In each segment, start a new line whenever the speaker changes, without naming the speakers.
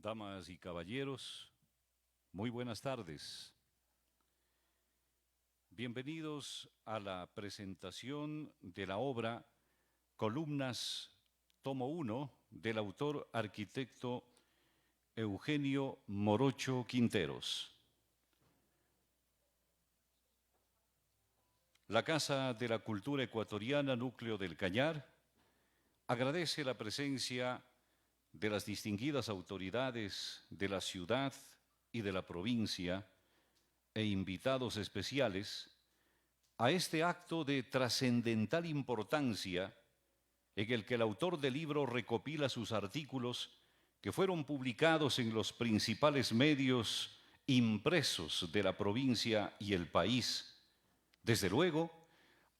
Damas y caballeros, muy buenas tardes. Bienvenidos a la presentación de la obra Columnas, tomo 1, del autor arquitecto Eugenio Morocho Quinteros. La Casa de la Cultura Ecuatoriana, Núcleo del Cañar, agradece la presencia de las distinguidas autoridades de la ciudad y de la provincia e invitados especiales a este acto de trascendental importancia en el que el autor del libro recopila sus artículos que fueron publicados en los principales medios impresos de la provincia y el país, desde luego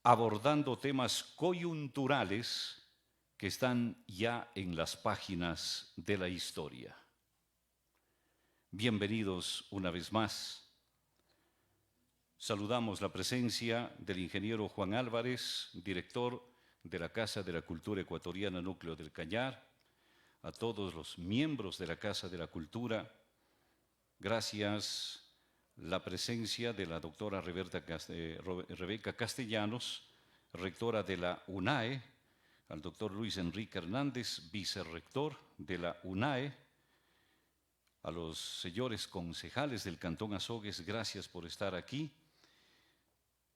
abordando temas coyunturales que están ya en las páginas de la historia. Bienvenidos una vez más. Saludamos la presencia del ingeniero Juan Álvarez, director de la Casa de la Cultura Ecuatoriana Núcleo del Cañar, a todos los miembros de la Casa de la Cultura. Gracias la presencia de la doctora Rebeca Castellanos, rectora de la UNAE, al doctor Luis Enrique Hernández, vicerrector de la UNAE, a los señores concejales del Cantón Azogues, gracias por estar aquí.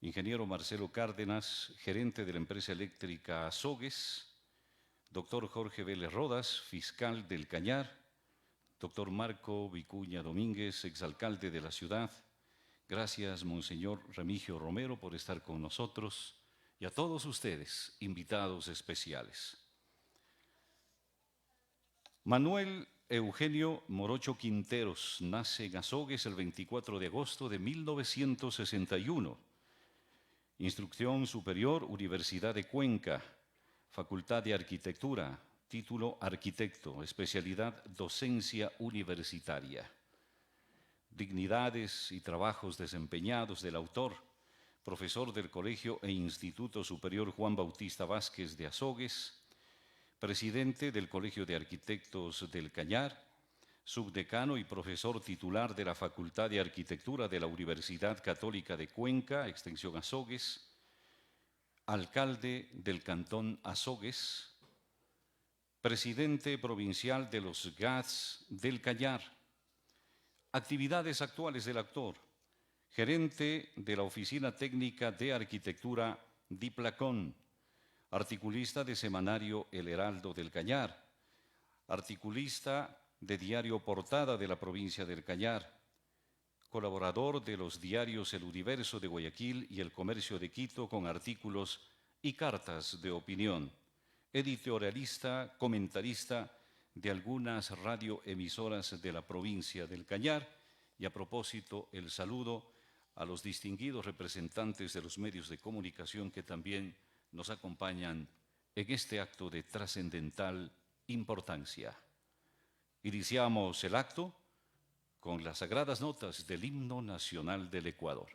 Ingeniero Marcelo Cárdenas, gerente de la empresa eléctrica Azogues, doctor Jorge Vélez Rodas, fiscal del Cañar, doctor Marco Vicuña Domínguez, exalcalde de la ciudad. Gracias, Monseñor Remigio Romero, por estar con nosotros, y a todos ustedes, invitados especiales. Manuel Eugenio Morocho Quinteros nace en Azogues el 24 de agosto de 1961. Instrucción superior, Universidad de Cuenca, Facultad de Arquitectura, título arquitecto, especialidad docencia universitaria. Dignidades y trabajos desempeñados del autor: profesor del Colegio e Instituto Superior Juan Bautista Vázquez de Azogues, presidente del Colegio de Arquitectos del Cañar, subdecano y profesor titular de la Facultad de Arquitectura de la Universidad Católica de Cuenca, extensión Azogues, alcalde del Cantón Azogues, presidente provincial de los GATS del Cañar. Actividades actuales del autor: gerente de la Oficina Técnica de Arquitectura Diplacón, articulista de semanario El Heraldo del Cañar, articulista de diario Portada de la provincia del Cañar, colaborador de los diarios El Universo de Guayaquil y El Comercio de Quito con artículos y cartas de opinión, editorialista, comentarista de algunas radioemisoras de la provincia del Cañar. Y a propósito, el saludo a los distinguidos representantes de los medios de comunicación que también nos acompañan en este acto de trascendental importancia. Iniciamos el acto con las sagradas notas del Himno Nacional del Ecuador.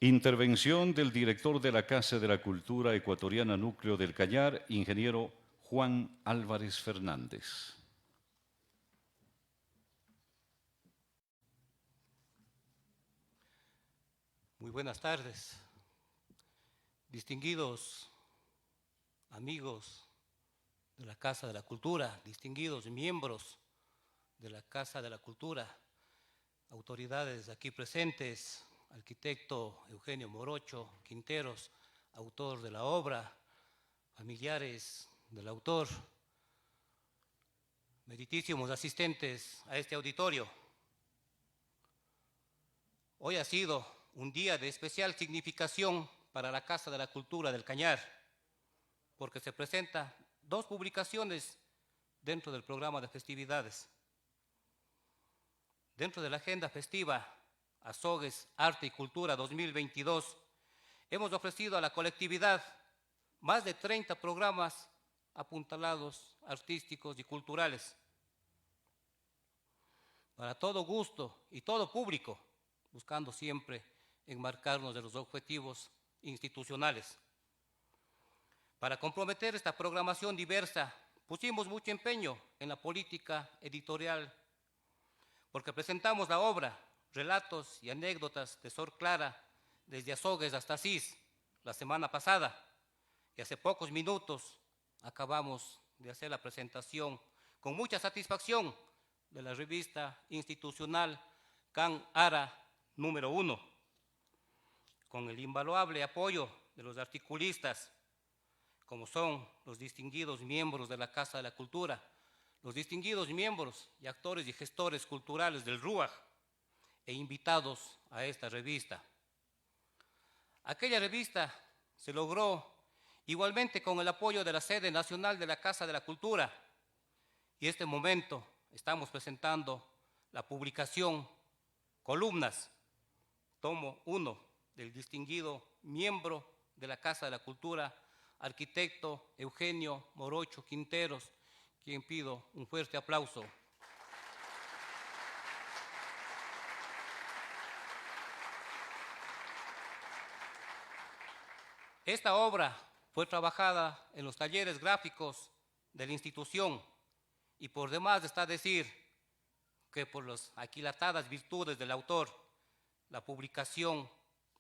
Intervención del director de la Casa de la Cultura Ecuatoriana Núcleo del Cañar, ingeniero Juan Álvarez Fernández.
Muy buenas tardes, distinguidos amigos de la Casa de la Cultura, distinguidos miembros de la Casa de la Cultura, autoridades aquí presentes, arquitecto Eugenio Morocho Quinteros, autor de la obra, familiares del autor, meritísimos asistentes a este auditorio. Hoy ha sido un día de especial significación para la Casa de la Cultura del Cañar, porque se presentan dos publicaciones dentro del programa de festividades. Dentro de la agenda festiva Azogues Arte y Cultura 2022, hemos ofrecido a la colectividad más de 30 programas apuntalados artísticos y culturales para todo gusto y todo público, buscando siempre enmarcarnos de los objetivos institucionales. Para comprometer esta programación diversa, pusimos mucho empeño en la política editorial, porque presentamos la obra Relatos y anécdotas de Sor Clara, desde Azogues hasta Asís, la semana pasada, y hace pocos minutos acabamos de hacer la presentación con mucha satisfacción de la revista institucional Can Ara número 1, con el invaluable apoyo de los articulistas, como son los distinguidos miembros de la Casa de la Cultura, los distinguidos miembros y actores y gestores culturales del RUAG e invitados a esta revista. Aquella revista se logró igualmente con el apoyo de la sede nacional de la Casa de la Cultura, y en este momento estamos presentando la publicación Columnas, tomo 1, del distinguido miembro de la Casa de la Cultura, arquitecto Eugenio Morocho Quinteros, quien pido un fuerte aplauso. Esta obra fue trabajada en los talleres gráficos de la institución, y por demás está decir que por las aquilatadas virtudes del autor, la publicación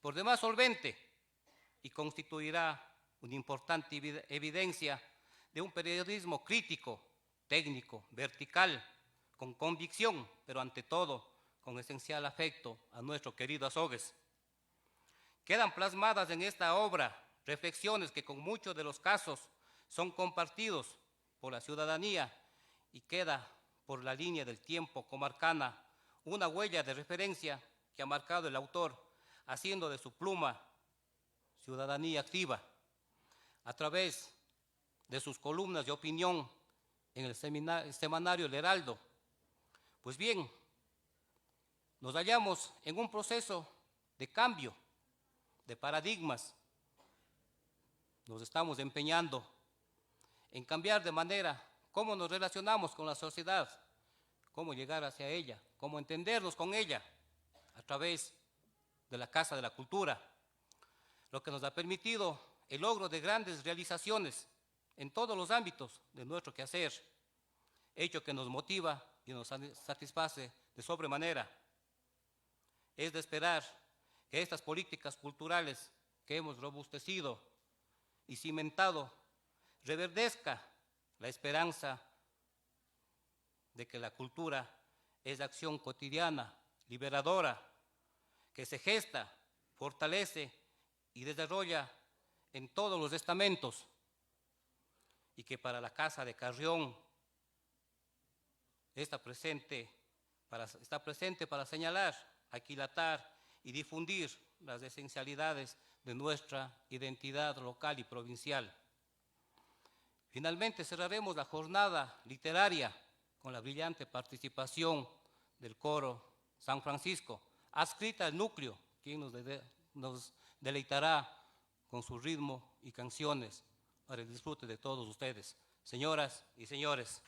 por demás solvente y constituirá una importante evidencia de un periodismo crítico, técnico, vertical, con convicción, pero ante todo con esencial afecto a nuestro querido Azogues. Quedan plasmadas en esta obra reflexiones que con muchos de los casos son compartidos por la ciudadanía, y queda por la línea del tiempo comarcana una huella de referencia que ha marcado el autor, haciendo de su pluma ciudadanía activa, a través de sus columnas de opinión en el semanario El Heraldo. Pues bien, nos hallamos en un proceso de cambio de paradigmas. Nos estamos empeñando en cambiar de manera cómo nos relacionamos con la sociedad, cómo llegar hacia ella, cómo entendernos con ella a través de la Casa de la Cultura, lo que nos ha permitido el logro de grandes realizaciones en todos los ámbitos de nuestro quehacer, hecho que nos motiva y nos satisface de sobremanera. Es de esperar que estas políticas culturales que hemos robustecido y cimentado reverdezca la esperanza de que la cultura es acción cotidiana, liberadora, que se gesta, fortalece y desarrolla en todos los estamentos, y que para la Casa de Carrión está presente para señalar, aquilatar y difundir las esencialidades de nuestra identidad local y provincial. Finalmente cerraremos la jornada literaria con la brillante participación del coro San Francisco, adscrita al núcleo, quien nos deleitará con su ritmo y canciones para el disfrute de todos ustedes. Señoras y señores,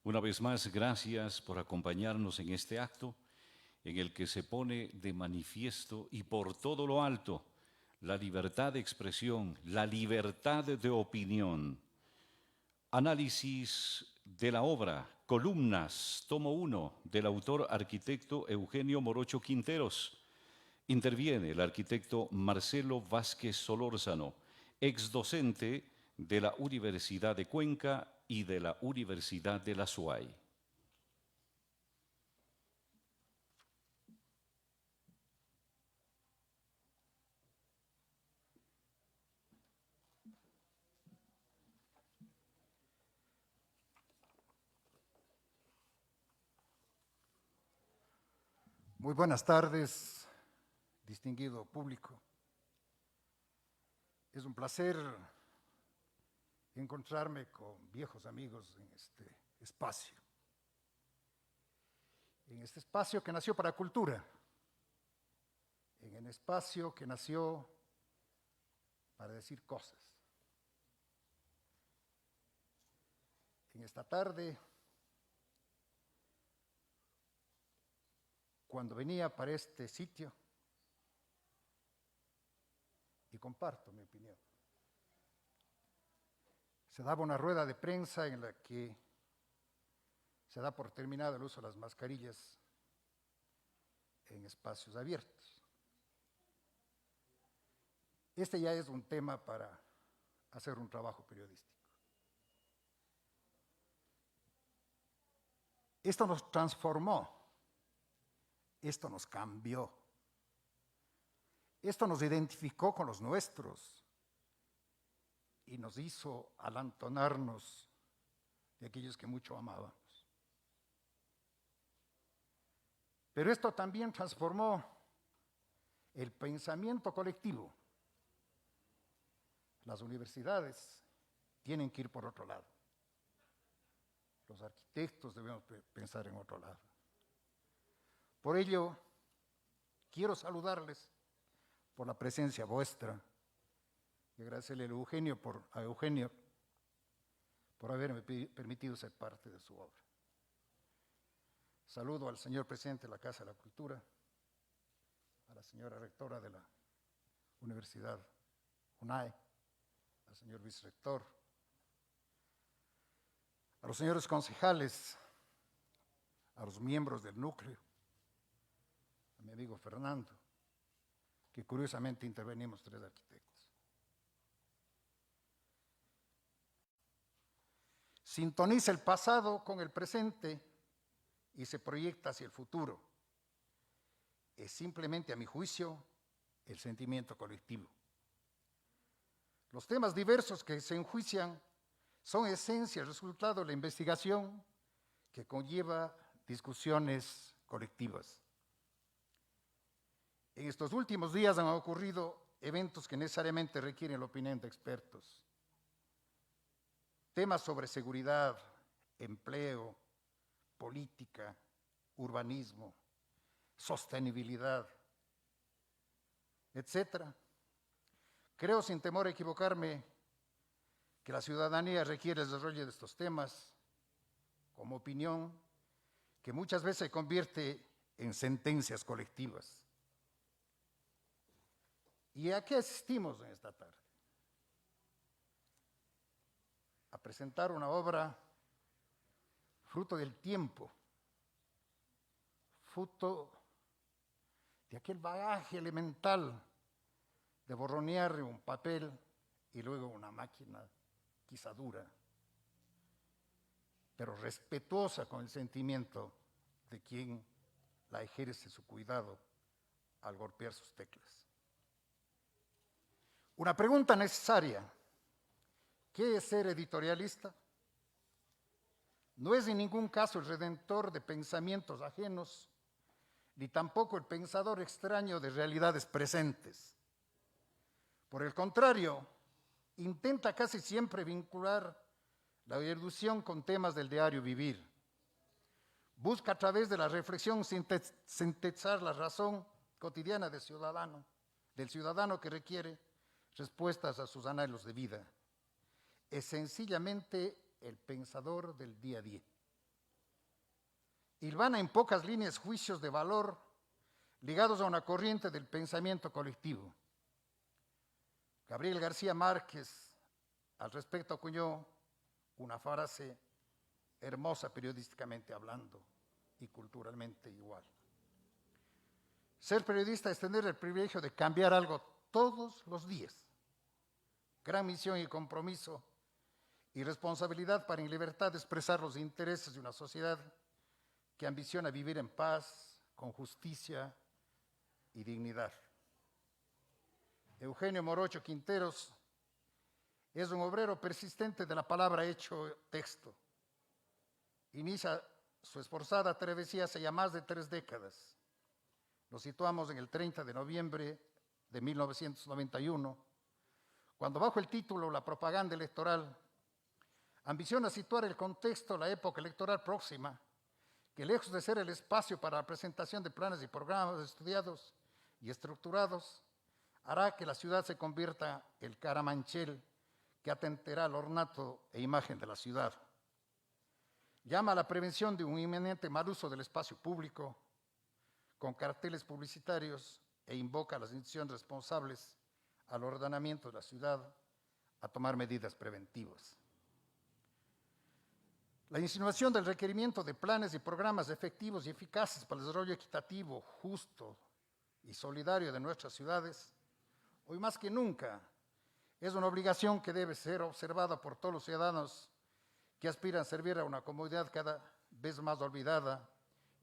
Una vez más, gracias por acompañarnos en este acto en el que se pone de manifiesto y por todo lo alto la libertad de expresión, la libertad de opinión. Análisis de la obra, columnas, tomo 1, del autor arquitecto Eugenio Morocho Quinteros. Interviene el arquitecto Marcelo Vázquez Solórzano, ex docente de la Universidad de Cuenca y de la Universidad de la SUAY.
Muy buenas tardes, distinguido público. Es un placer encontrarme con viejos amigos en este espacio. En este espacio que nació para cultura, en el espacio que nació para decir cosas. En esta tarde, cuando venía para este sitio, y comparto mi opinión, se daba una rueda de prensa en la que se da por terminado el uso de las mascarillas en espacios abiertos. Este ya es un tema para hacer un trabajo periodístico. Esto nos transformó. Esto nos cambió. Esto nos identificó con los nuestros y nos hizo alantonarnos de aquellos que mucho amábamos. Pero esto también transformó el pensamiento colectivo. Las universidades tienen que ir por otro lado. Los arquitectos debemos pensar en otro lado. Por ello, quiero saludarles por la presencia vuestra y agradecerle a Eugenio por haberme permitido ser parte de su obra. Saludo al señor presidente de la Casa de la Cultura, a la señora rectora de la Universidad UNAE, al señor vicerrector, a los señores concejales, a los miembros del núcleo, a mi amigo Fernando, que curiosamente intervenimos 3 arquitectos. Sintoniza el pasado con el presente y se proyecta hacia el futuro. Es simplemente, a mi juicio, el sentimiento colectivo. Los temas diversos que se enjuician son esencia, el resultado de la investigación que conlleva discusiones colectivas. En estos últimos días han ocurrido eventos que necesariamente requieren la opinión de expertos. Temas sobre seguridad, empleo, política, urbanismo, sostenibilidad, etcétera. Creo, sin temor a equivocarme, que la ciudadanía requiere el desarrollo de estos temas como opinión que muchas veces se convierte en sentencias colectivas. ¿Y a qué asistimos en esta tarde? A presentar una obra fruto del tiempo, fruto de aquel bagaje elemental de borronear un papel y luego una máquina quizá dura, pero respetuosa con el sentimiento de quien la ejerce su cuidado al golpear sus teclas. Una pregunta necesaria: ¿qué es ser editorialista? No es en ningún caso el redentor de pensamientos ajenos, ni tampoco el pensador extraño de realidades presentes. Por el contrario, intenta casi siempre vincular la erudición con temas del diario vivir. Busca a través de la reflexión sintetizar la razón cotidiana del ciudadano que requiere respuestas a sus anhelos de vida. Es sencillamente el pensador del día a día. hilvana en pocas líneas juicios de valor ligados a una corriente del pensamiento colectivo. Gabriel García Márquez al respecto acuñó una frase hermosa periodísticamente hablando y culturalmente igual. Ser periodista es tener el privilegio de cambiar algo todos los días. Gran misión y compromiso y responsabilidad para en libertad expresar los intereses de una sociedad que ambiciona vivir en paz, con justicia y dignidad. Eugenio Morocho Quinteros es un obrero persistente de la palabra hecho texto. Inicia su esforzada travesía hace ya más de 3 décadas. Nos situamos en el 30 de noviembre de 1991, cuando bajo el título La propaganda electoral, ambiciona situar el contexto, la época electoral próxima, que lejos de ser el espacio para la presentación de planes y programas estudiados y estructurados, hará que la ciudad se convierta en el Caramanchel que atentará al ornato e imagen de la ciudad. Llama a la prevención de un inminente mal uso del espacio público con carteles publicitarios e invoca a las instituciones responsables al ordenamiento de la ciudad a tomar medidas preventivas. La insinuación del requerimiento de planes y programas efectivos y eficaces para el desarrollo equitativo, justo y solidario de nuestras ciudades, hoy más que nunca, es una obligación que debe ser observada por todos los ciudadanos que aspiran a servir a una comunidad cada vez más olvidada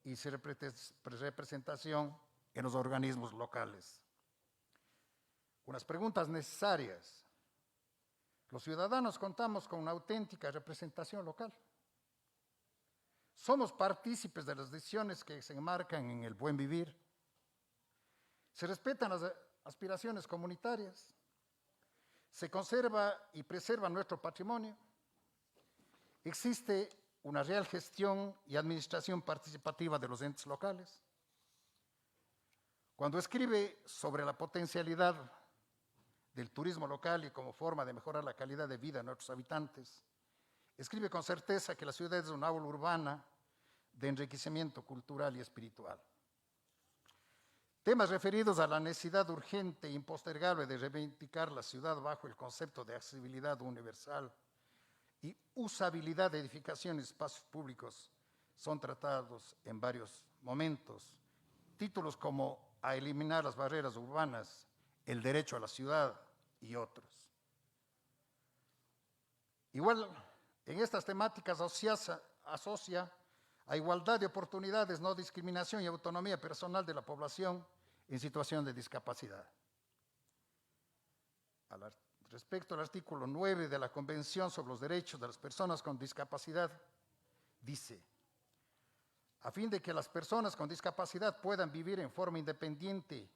y sin representación en los organismos locales. Unas preguntas necesarias. Los ciudadanos contamos con una auténtica representación local. Somos partícipes de las decisiones que se enmarcan en el buen vivir. Se respetan las aspiraciones comunitarias. Se conserva y preserva nuestro patrimonio. Existe una real gestión y administración participativa de los entes locales. Cuando escribe sobre la potencialidad del turismo local y como forma de mejorar la calidad de vida de nuestros habitantes, escribe con certeza que la ciudad es una aula urbana de enriquecimiento cultural y espiritual. Temas referidos a la necesidad urgente e impostergable de reivindicar la ciudad bajo el concepto de accesibilidad universal y usabilidad de edificaciones y espacios públicos son tratados en varios momentos. Títulos como A eliminar las barreras urbanas, El derecho a la ciudad y otros. Igual, en estas temáticas asocia a igualdad de oportunidades, no discriminación y autonomía personal de la población en situación de discapacidad. Respecto al artículo 9 de la Convención sobre los Derechos de las Personas con Discapacidad, dice: a fin de que las personas con discapacidad puedan vivir en forma independiente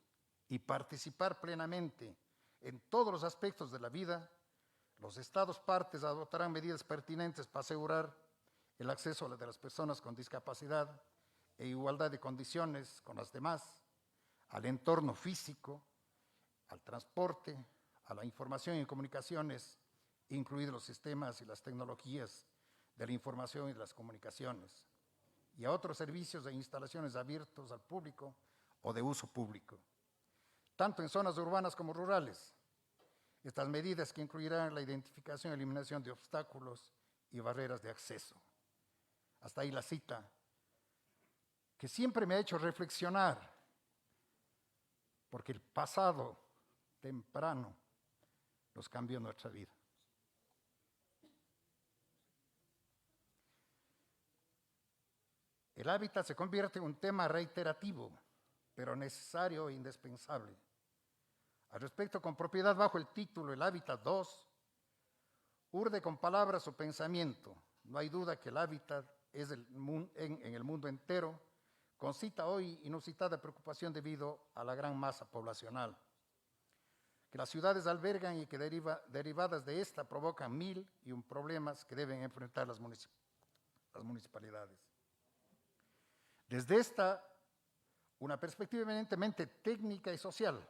y participar plenamente en todos los aspectos de la vida, los Estados partes adoptarán medidas pertinentes para asegurar el acceso de las personas con discapacidad e igualdad de condiciones con las demás, al entorno físico, al transporte, a la información y comunicaciones, incluidos los sistemas y las tecnologías de la información y de las comunicaciones, y a otros servicios e instalaciones abiertos al público o de uso público, tanto en zonas urbanas como rurales. Estas medidas que incluirán la identificación y eliminación de obstáculos y barreras de acceso. Hasta ahí la cita, que siempre me ha hecho reflexionar, porque el pasado temprano nos cambió nuestra vida. El hábitat se convierte en un tema reiterativo, pero necesario e indispensable. Al respecto, con propiedad bajo el título El hábitat 2, urde con palabras su pensamiento. No hay duda que el hábitat es en el mundo entero, concita hoy inusitada preocupación debido a la gran masa poblacional, que las ciudades albergan y que derivadas de esta provocan 1001 problemas que deben enfrentar las municipalidades. Desde una perspectiva eminentemente técnica y social,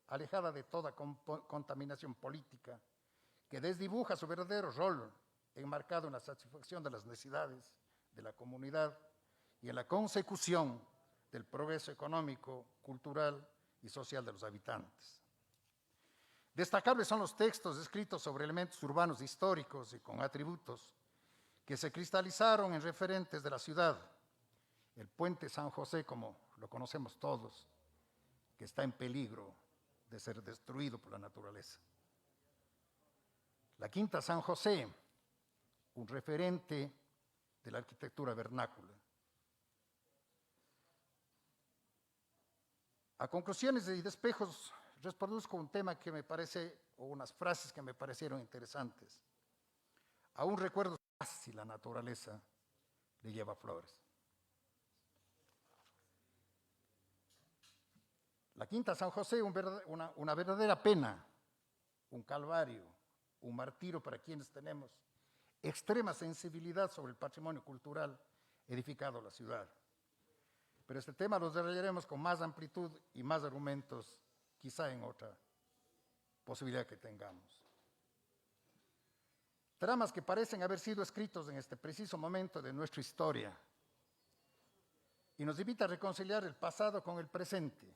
alejada de toda contaminación política, que desdibuja su verdadero rol enmarcado en la satisfacción de las necesidades de la comunidad y en la consecución del progreso económico, cultural y social de los habitantes. Destacables son los textos escritos sobre elementos urbanos históricos y con atributos que se cristalizaron en referentes de la ciudad. El puente San José, como lo conocemos todos, que está en peligro de ser destruido por la naturaleza. La Quinta San José, un referente de la arquitectura vernácula. A conclusiones y despejos, reproduzco un tema que me parece, o unas frases que me parecieron interesantes. Aún recuerdo si la naturaleza le lleva flores. La Quinta San José, una verdadera pena, un calvario, un martirio para quienes tenemos extrema sensibilidad sobre el patrimonio cultural edificado en la ciudad. Pero este tema lo desarrollaremos con más amplitud y más argumentos, quizá en otra posibilidad que tengamos. Tramas que parecen haber sido escritos en este preciso momento de nuestra historia y nos invita a reconciliar el pasado con el presente.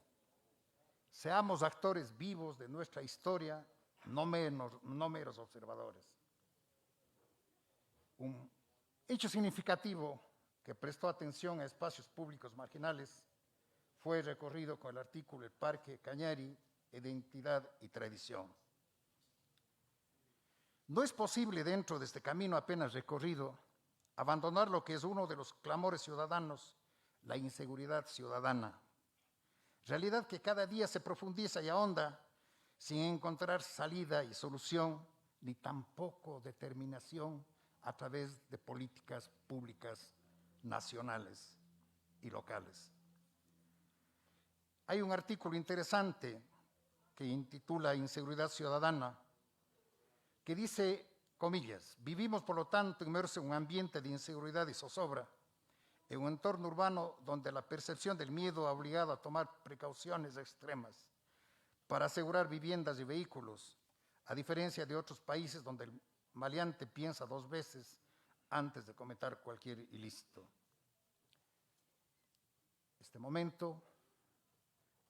Seamos actores vivos de nuestra historia, no meros observadores. Un hecho significativo que prestó atención a espacios públicos marginales fue recorrido con el artículo El Parque Cañari, Identidad y Tradición. No es posible, dentro de este camino apenas recorrido, abandonar lo que es uno de los clamores ciudadanos, la inseguridad ciudadana. Realidad que cada día se profundiza y ahonda sin encontrar salida y solución, ni tampoco determinación a través de políticas públicas nacionales y locales. Hay un artículo interesante que intitula Inseguridad Ciudadana, que dice, comillas, vivimos por lo tanto inmersos en un ambiente de inseguridad y zozobra, en un entorno urbano donde la percepción del miedo ha obligado a tomar precauciones extremas para asegurar viviendas y vehículos, a diferencia de otros países donde el maleante piensa 2 veces antes de cometer cualquier ilícito. Este momento,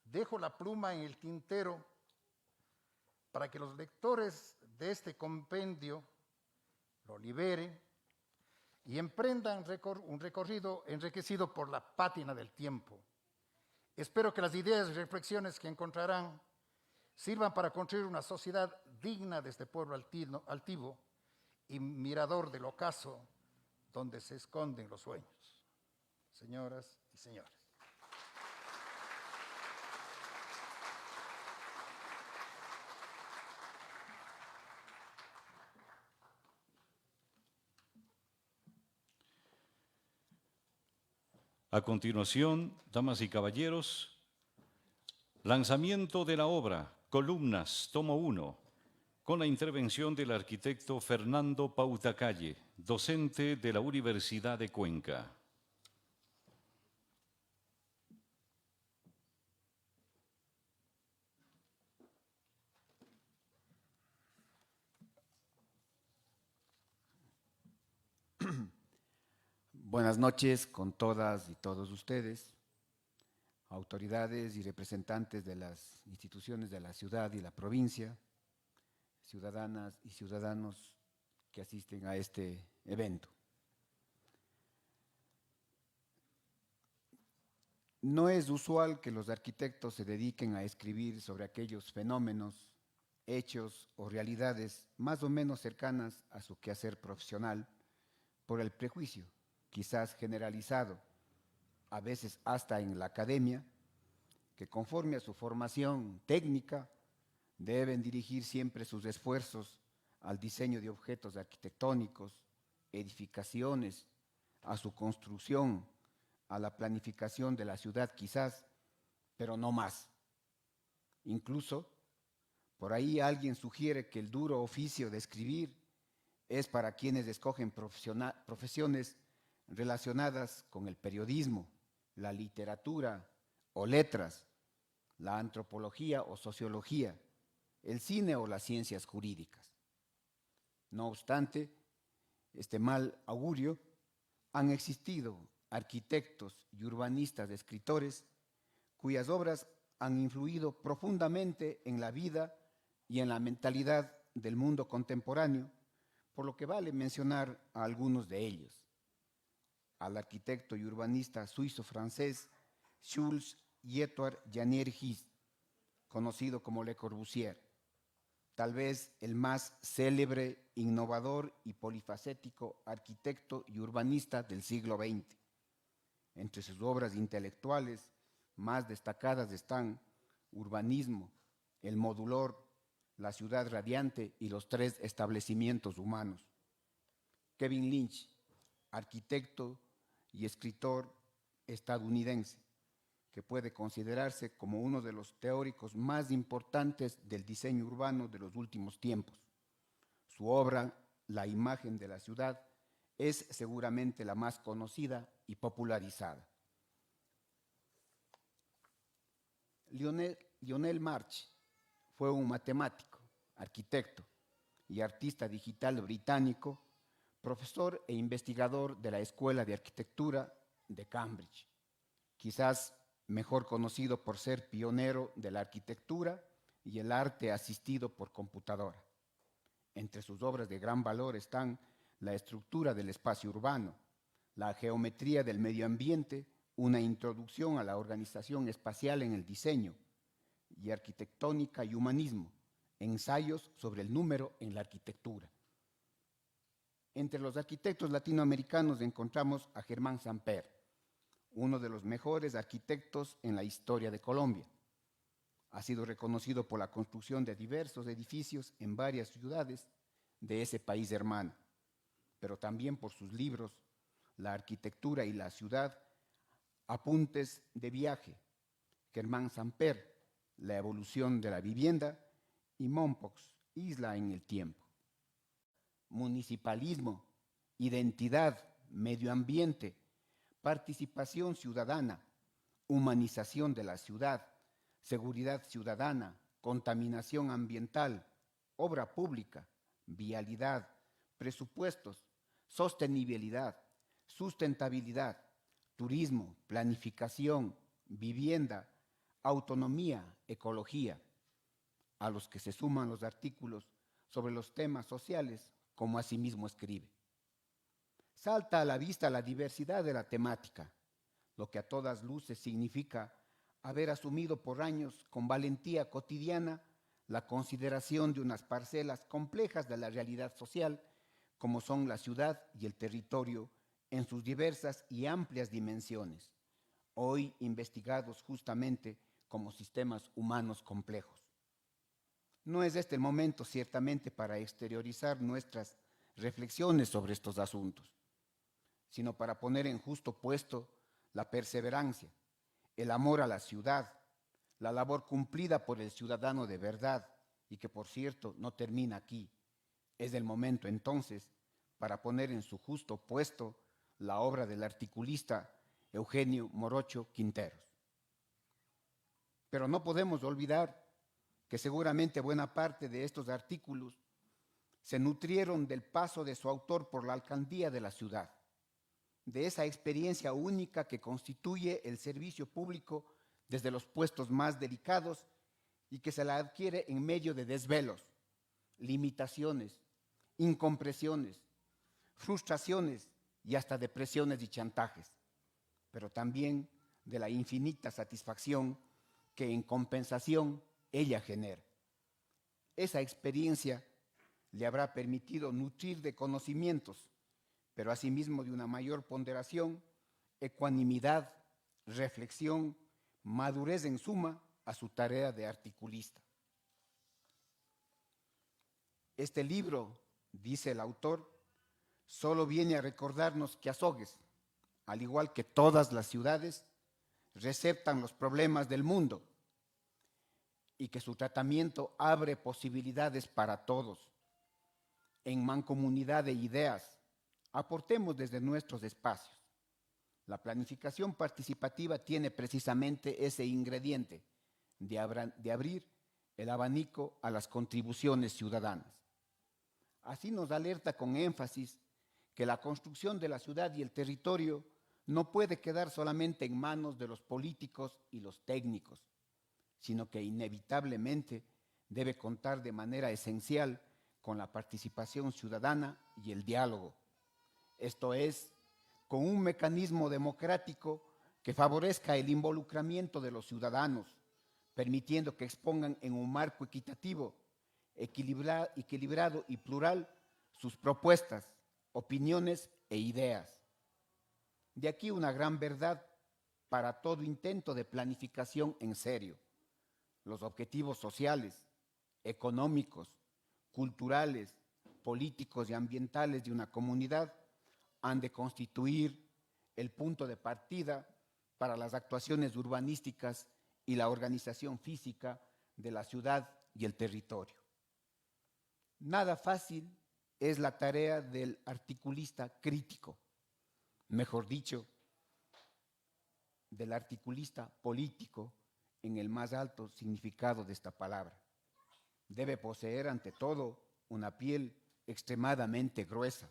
dejo la pluma en el tintero para que los lectores de este compendio lo liberen y emprendan un recorrido enriquecido por la pátina del tiempo. Espero que las ideas y reflexiones que encontrarán sirvan para construir una sociedad digna de este pueblo altivo y mirador del ocaso donde se esconden los sueños. Señoras y señores.
A continuación, damas y caballeros, lanzamiento de la obra Columnas, tomo 1, con la intervención del arquitecto Fernando Pautacalle, docente de la Universidad de Cuenca.
Buenas noches con todas y todos ustedes, autoridades y representantes de las instituciones de la ciudad y la provincia, ciudadanas y ciudadanos que asisten a este evento. No es usual que los arquitectos se dediquen a escribir sobre aquellos fenómenos, hechos o realidades más o menos cercanas a su quehacer profesional por el prejuicio, quizás generalizado, a veces hasta en la academia, que conforme a su formación técnica deben dirigir siempre sus esfuerzos al diseño de objetos arquitectónicos, edificaciones, a su construcción, a la planificación de la ciudad quizás, pero no más. Incluso, por ahí alguien sugiere que el duro oficio de escribir es para quienes escogen profesiones relacionadas con el periodismo, la literatura o letras, la antropología o sociología, el cine o las ciencias jurídicas. No obstante, este mal augurio han existido arquitectos y urbanistas escritores cuyas obras han influido profundamente en la vida y en la mentalidad del mundo contemporáneo, por lo que vale mencionar a algunos de ellos. Al arquitecto y urbanista suizo-francés Jules Édouard Janier-Gis, conocido como Le Corbusier, tal vez el más célebre, innovador y polifacético arquitecto y urbanista del siglo XX. Entre sus obras intelectuales más destacadas están Urbanismo, El Modulor, La Ciudad Radiante y Los Tres Establecimientos Humanos. Kevin Lynch, arquitecto y escritor estadounidense, que puede considerarse como uno de los teóricos más importantes del diseño urbano de los últimos tiempos. Su obra, La imagen de la ciudad, es seguramente la más conocida y popularizada. Lionel March fue un matemático, arquitecto y artista digital británico, profesor e investigador de la Escuela de Arquitectura de Cambridge, quizás mejor conocido por ser pionero de la arquitectura y el arte asistido por computadora. Entre sus obras de gran valor están La estructura del espacio urbano, La geometría del medio ambiente, una introducción a la organización espacial en el diseño, y Arquitectónica y humanismo, ensayos sobre el número en la arquitectura. Entre los arquitectos latinoamericanos encontramos a Germán Samper, uno de los mejores arquitectos en la historia de Colombia. Ha sido reconocido por la construcción de diversos edificios en varias ciudades de ese país hermano, pero también por sus libros La arquitectura y la ciudad, Apuntes de viaje, Germán Samper, La evolución de la vivienda y Mompox, Isla en el tiempo. Municipalismo, identidad, medio ambiente, participación ciudadana, humanización de la ciudad, seguridad ciudadana, contaminación ambiental, obra pública, vialidad, presupuestos, sostenibilidad, sustentabilidad, turismo, planificación, vivienda, autonomía, ecología, a los que se suman los artículos sobre los temas sociales, como asimismo escribe. Salta a la vista la diversidad de la temática, lo que a todas luces significa haber asumido por años con valentía cotidiana la consideración de unas parcelas complejas de la realidad social, como son la ciudad y el territorio en sus diversas y amplias dimensiones, hoy investigados justamente como sistemas humanos complejos. No es este el momento, ciertamente, para exteriorizar nuestras reflexiones sobre estos asuntos, sino para poner en justo puesto la perseverancia, el amor a la ciudad, la labor cumplida por el ciudadano de verdad y que, por cierto, no termina aquí. Es el momento, entonces, para poner en su justo puesto la obra del articulista Eugenio Morocho Quinteros. Pero no podemos olvidar que seguramente buena parte de estos artículos se nutrieron del paso de su autor por la alcaldía de la ciudad, de esa experiencia única que constituye el servicio público desde los puestos más delicados y que se la adquiere en medio de desvelos, limitaciones, incompresiones, frustraciones y hasta depresiones y chantajes, pero también de la infinita satisfacción que en compensación ella genera. Esa experiencia le habrá permitido nutrir de conocimientos, pero asimismo de una mayor ponderación, ecuanimidad, reflexión, madurez en suma a su tarea de articulista. Este libro, dice el autor, solo viene a recordarnos que Azogues, al igual que todas las ciudades, receptan los problemas del mundo y que su tratamiento abre posibilidades para todos. En mancomunidad de ideas, aportemos desde nuestros espacios. La planificación participativa tiene precisamente ese ingrediente de abrir el abanico a las contribuciones ciudadanas. Así nos alerta con énfasis que la construcción de la ciudad y el territorio no puede quedar solamente en manos de los políticos y los técnicos, sino que inevitablemente debe contar de manera esencial con la participación ciudadana y el diálogo. Esto es, con un mecanismo democrático que favorezca el involucramiento de los ciudadanos, permitiendo que expongan en un marco equitativo, equilibrado y plural sus propuestas, opiniones e ideas. De aquí una gran verdad para todo intento de planificación en serio. Los objetivos sociales, económicos, culturales, políticos y ambientales de una comunidad han de constituir el punto de partida para las actuaciones urbanísticas y la organización física de la ciudad y el territorio. Nada fácil es la tarea del articulista crítico, mejor dicho, del articulista político en el más alto significado de esta palabra. Debe poseer ante todo una piel extremadamente gruesa.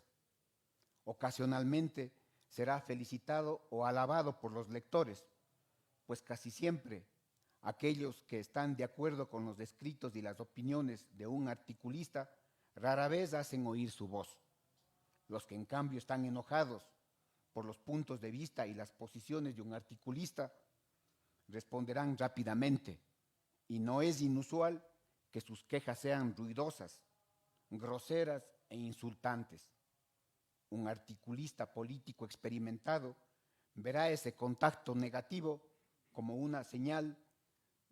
Ocasionalmente será felicitado o alabado por los lectores, pues casi siempre aquellos que están de acuerdo con los escritos y las opiniones de un articulista rara vez hacen oír su voz. Los que en cambio están enojados por los puntos de vista y las posiciones de un articulista responderán rápidamente, y no es inusual que sus quejas sean ruidosas, groseras e insultantes. Un articulista político experimentado verá ese contacto negativo como una señal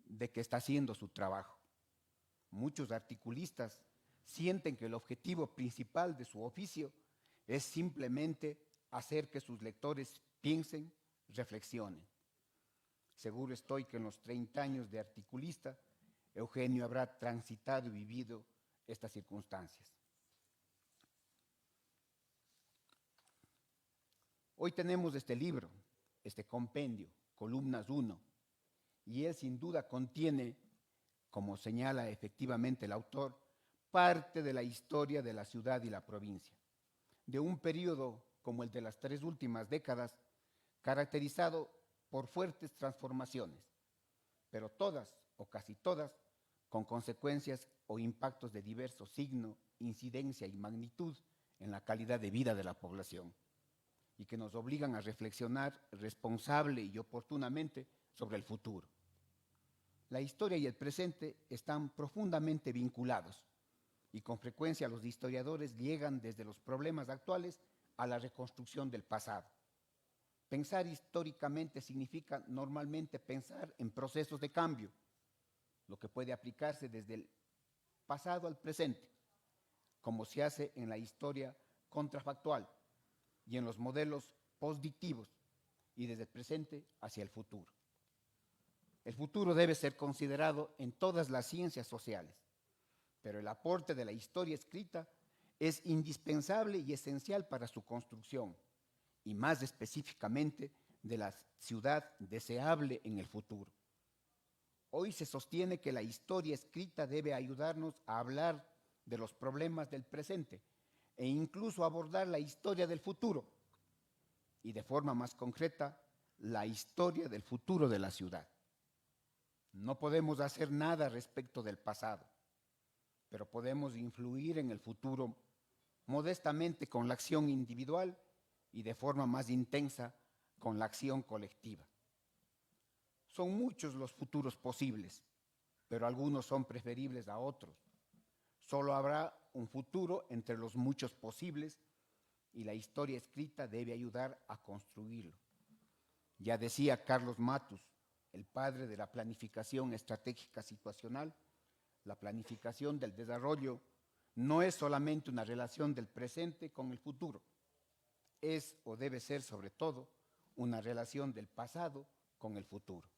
de que está haciendo su trabajo. Muchos articulistas sienten que el objetivo principal de su oficio es simplemente hacer que sus lectores piensen, reflexionen. Seguro estoy que en los 30 años de articulista, Eugenio habrá transitado y vivido estas circunstancias. Hoy tenemos este libro, este compendio, Columnas 1, y él sin duda contiene, como señala efectivamente el autor, parte de la historia de la ciudad y la provincia, de un periodo como el de las 3 últimas décadas, caracterizado por fuertes transformaciones, pero todas o casi todas con consecuencias o impactos de diverso signo, incidencia y magnitud en la calidad de vida de la población, y que nos obligan a reflexionar responsable y oportunamente sobre el futuro. La historia y el presente están profundamente vinculados, y con frecuencia los historiadores llegan desde los problemas actuales a la reconstrucción del pasado. Pensar históricamente significa normalmente pensar en procesos de cambio, lo que puede aplicarse desde el pasado al presente, como se hace en la historia contrafactual y en los modelos postdictivos, y desde el presente hacia el futuro. El futuro debe ser considerado en todas las ciencias sociales, pero el aporte de la historia escrita es indispensable y esencial para su construcción, y más específicamente de la ciudad deseable en el futuro. Hoy se sostiene que la historia escrita debe ayudarnos a hablar de los problemas del presente e incluso abordar la historia del futuro, y de forma más concreta, la historia del futuro de la ciudad. No podemos hacer nada respecto del pasado, pero podemos influir en el futuro modestamente con la acción individual y de forma más intensa con la acción colectiva. Son muchos los futuros posibles, pero algunos son preferibles a otros. Solo habrá un futuro entre los muchos posibles y la historia escrita debe ayudar a construirlo. Ya decía Carlos Matus, el padre de la planificación estratégica situacional, la planificación del desarrollo no es solamente una relación del presente con el futuro, es o debe ser sobre todo una relación del pasado con el futuro.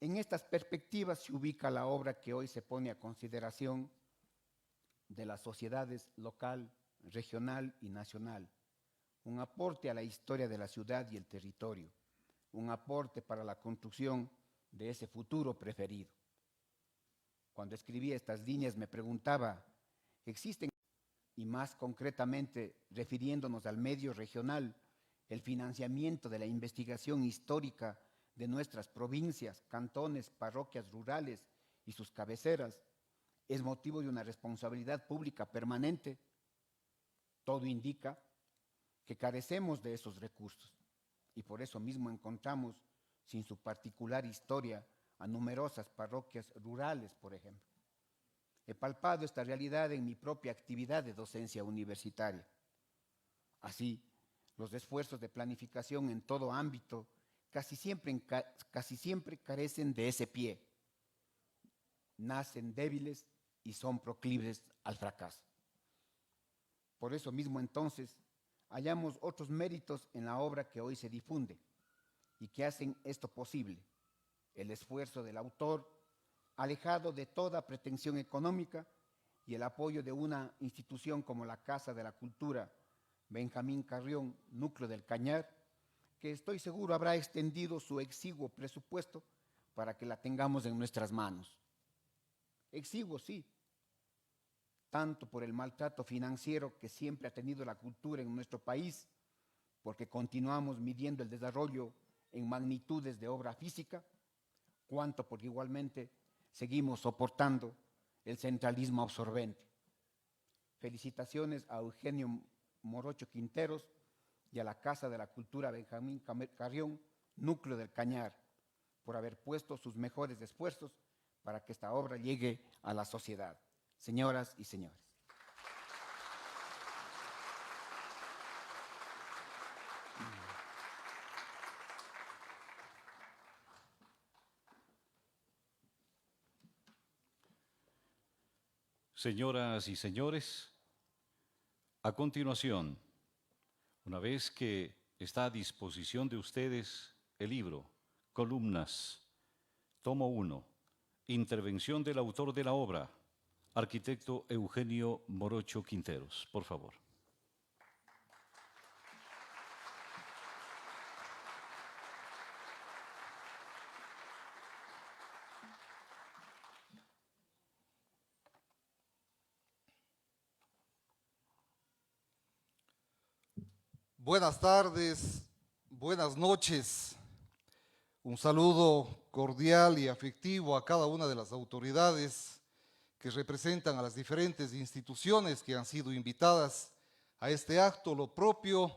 En estas perspectivas se ubica la obra que hoy se pone a consideración de las sociedades local, regional y nacional, un aporte a la historia de la ciudad y el territorio, un aporte para la construcción de ese futuro preferido. Cuando escribí estas líneas me preguntaba, ¿existen y más concretamente refiriéndonos al medio regional, el financiamiento de la investigación histórica de nuestras provincias, cantones, parroquias rurales y sus cabeceras, es motivo de una responsabilidad pública permanente. Todo indica que carecemos de esos recursos y por eso mismo encontramos sin su particular historia a numerosas parroquias rurales, por ejemplo. He palpado esta realidad en mi propia actividad de docencia universitaria. Así, los esfuerzos de planificación en todo ámbito casi siempre carecen de ese pie. Nacen débiles y son proclives al fracaso. Por eso mismo entonces, hallamos otros méritos en la obra que hoy se difunde y que hacen esto posible. El esfuerzo del autor, alejado de toda pretensión económica, y el apoyo de una institución como la Casa de la Cultura Benjamín Carrión, núcleo del Cañar, que estoy seguro habrá extendido su exiguo presupuesto para que la tengamos en nuestras manos. Exiguo, sí, tanto por el maltrato financiero que siempre ha tenido la cultura en nuestro país, porque continuamos midiendo el desarrollo en magnitudes de obra física, cuanto porque igualmente seguimos soportando el centralismo absorbente. Felicitaciones a Eugenio Morocho Quinteros y a la Casa de la Cultura Benjamín Carrión, núcleo del Cañar, por haber puesto sus mejores esfuerzos para que esta obra llegue a la sociedad. Señoras y señores.
Señoras y señores, a continuación, una vez que está a disposición de ustedes el libro, Columnas, tomo 1, intervención del autor de la obra, arquitecto Eugenio Morocho Quinteros, por favor.
Buenas tardes, buenas noches. Un saludo cordial y afectivo a cada una de las autoridades que representan a las diferentes instituciones que han sido invitadas a este acto, lo propio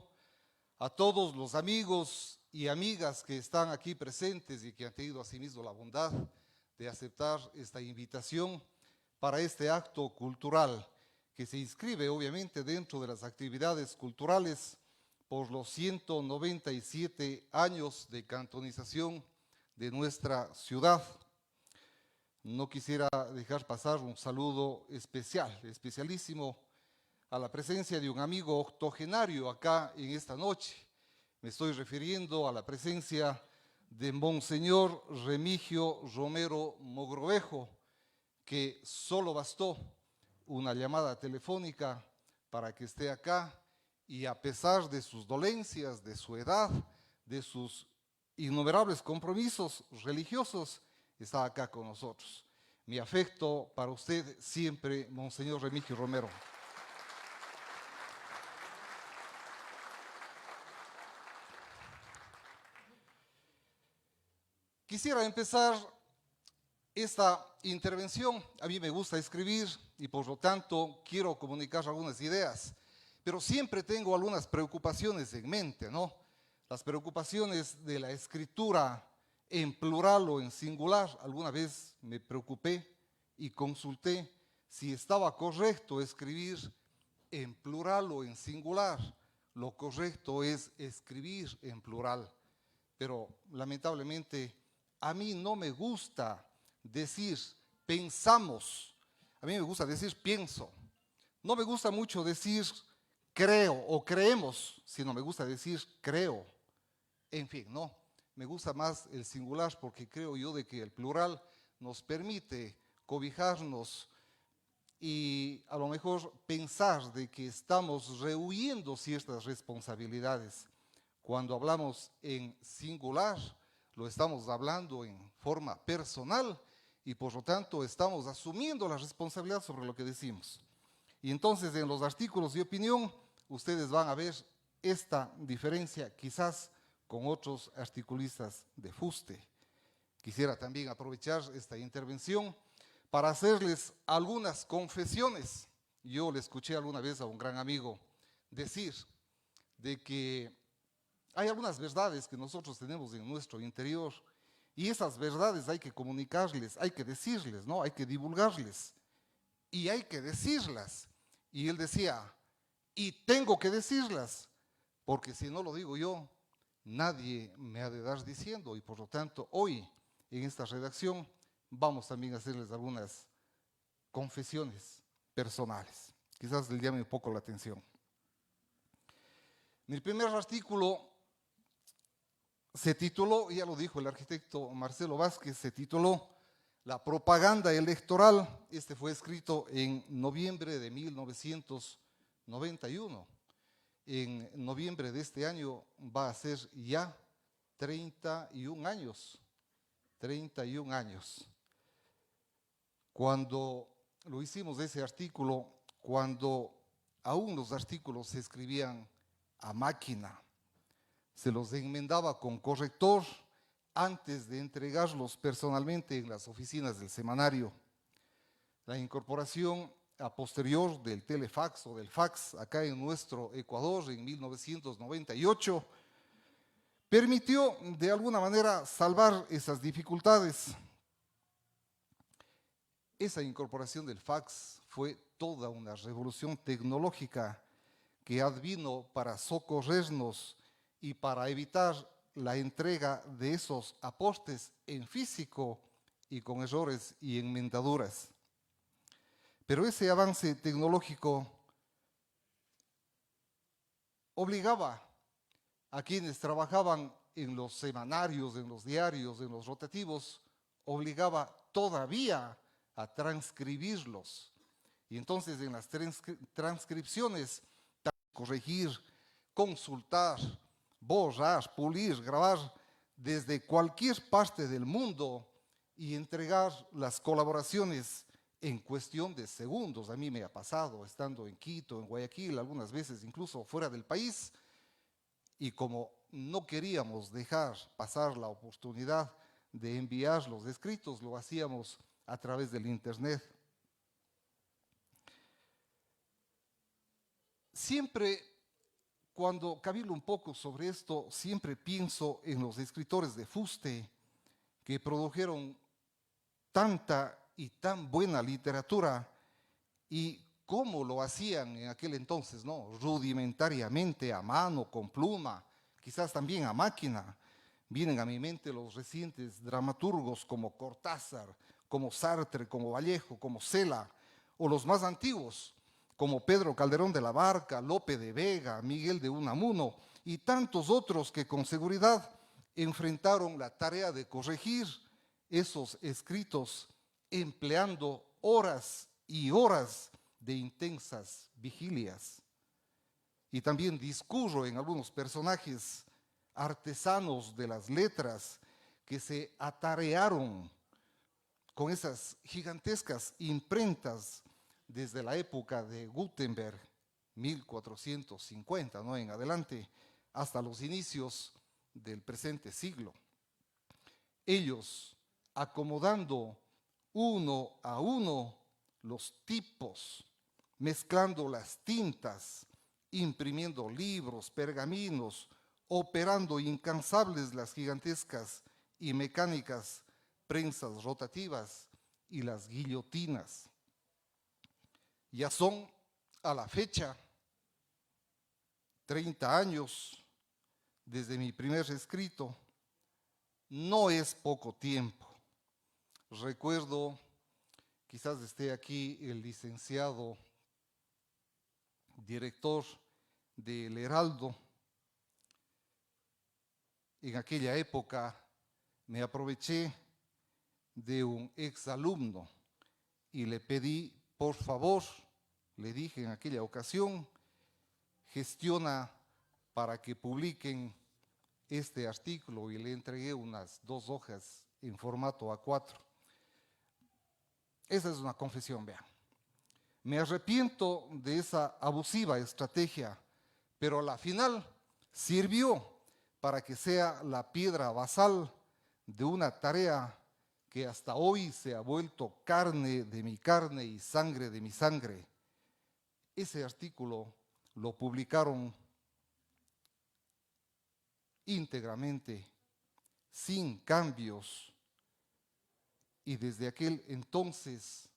a todos los amigos y amigas que están aquí presentes y que han tenido asimismo la bondad de aceptar esta invitación para este acto cultural que se inscribe obviamente dentro de las actividades culturales por los 197 años de cantonización de nuestra ciudad. No quisiera dejar pasar un saludo especial, especialísimo, a la presencia de un amigo octogenario acá en esta noche. Me estoy refiriendo a la presencia de Monseñor Remigio Romero Mogrovejo, que solo bastó una llamada telefónica para que esté acá, y a pesar de sus dolencias, de su edad, de sus innumerables compromisos religiosos, está acá con nosotros. Mi afecto para usted siempre, Monseñor Remigio Romero. Quisiera empezar esta intervención. A mí me gusta escribir y por lo tanto quiero comunicar algunas ideas, pero siempre tengo algunas preocupaciones en mente, ¿no? Las preocupaciones de la escritura en plural o en singular. Alguna vez me preocupé y consulté si estaba correcto escribir en plural o en singular. Lo correcto es escribir en plural, pero lamentablemente a mí no me gusta decir pensamos, a mí me gusta decir pienso. No me gusta mucho decir creo o creemos, sino me gusta decir creo. En fin, no, me gusta más el singular porque creo yo de que el plural nos permite cobijarnos y a lo mejor pensar de que estamos rehuyendo ciertas responsabilidades. Cuando hablamos en singular, lo estamos hablando en forma personal y por lo tanto estamos asumiendo la responsabilidad sobre lo que decimos. Y entonces en los artículos de opinión ustedes van a ver esta diferencia quizás con otros articulistas de fuste. Quisiera también aprovechar esta intervención para hacerles algunas confesiones. Yo le escuché alguna vez a un gran amigo decir de que hay algunas verdades que nosotros tenemos en nuestro interior y esas verdades hay que comunicarles, hay que decirles, ¿no? Hay que divulgarles y hay que decirlas. Y él decía, y tengo que decirlas, porque si no lo digo yo, nadie me ha de dar diciendo. Y por lo tanto, hoy en esta redacción vamos también a hacerles algunas confesiones personales. Quizás les llame un poco la atención. Mi primer artículo se tituló, ya lo dijo el arquitecto Marcelo Vázquez, se tituló La propaganda electoral. Este fue escrito en noviembre de 1991. En noviembre de este año va a ser ya 31 años. 31 años. Cuando lo hicimos ese artículo, cuando aún los artículos se escribían a máquina, se los enmendaba con corrector antes de entregarlos personalmente en las oficinas del semanario. La incorporación a posterior del telefax o del fax acá en nuestro Ecuador en 1998 permitió de alguna manera salvar esas dificultades. Esa incorporación del fax fue toda una revolución tecnológica que advino para socorrernos y para evitar la entrega de esos aportes en físico y con errores y enmendaduras. Pero ese avance tecnológico obligaba a quienes trabajaban en los semanarios, en los diarios, en los rotativos, obligaba todavía a transcribirlos. Y entonces en las transcripciones, corregir, consultar, borrar, pulir, grabar desde cualquier parte del mundo y entregar las colaboraciones en cuestión de segundos. A mí me ha pasado estando en Quito, en Guayaquil, algunas veces incluso fuera del país, y como no queríamos dejar pasar la oportunidad de enviar los escritos, lo hacíamos a través del internet. Siempre, cuando cabilo un poco sobre esto, siempre pienso en los escritores de fuste que produjeron tanta y tan buena literatura y cómo lo hacían en aquel entonces, ¿no? Rudimentariamente, a mano, con pluma, quizás también a máquina. Vienen a mi mente los recientes dramaturgos como Cortázar, como Sartre, como Vallejo, como Cela, o los más antiguos, como Pedro Calderón de la Barca, Lope de Vega, Miguel de Unamuno y tantos otros que con seguridad enfrentaron la tarea de corregir esos escritos empleando horas y horas de intensas vigilias. Y también discurro en algunos personajes artesanos de las letras que se atarearon con esas gigantescas imprentas desde la época de Gutenberg, 1450, ¿no? En adelante, hasta los inicios del presente siglo. Ellos acomodando uno a uno los tipos, mezclando las tintas, imprimiendo libros, pergaminos, operando incansables las gigantescas y mecánicas prensas rotativas y las guillotinas. Ya son a la fecha 30 años desde mi primer escrito. No es poco tiempo. Recuerdo, quizás esté aquí el licenciado director del Heraldo. En aquella época me aproveché de un exalumno y le pedí, por favor, le dije en aquella ocasión, gestiona para que publiquen este artículo, y le entregué unas 2 hojas en formato A4. Esa es una confesión, vean. Me arrepiento de esa abusiva estrategia, pero a la final sirvió para que sea la piedra basal de una tarea que hasta hoy se ha vuelto carne de mi carne y sangre de mi sangre. Ese artículo lo publicaron íntegramente, sin cambios, y desde aquel entonces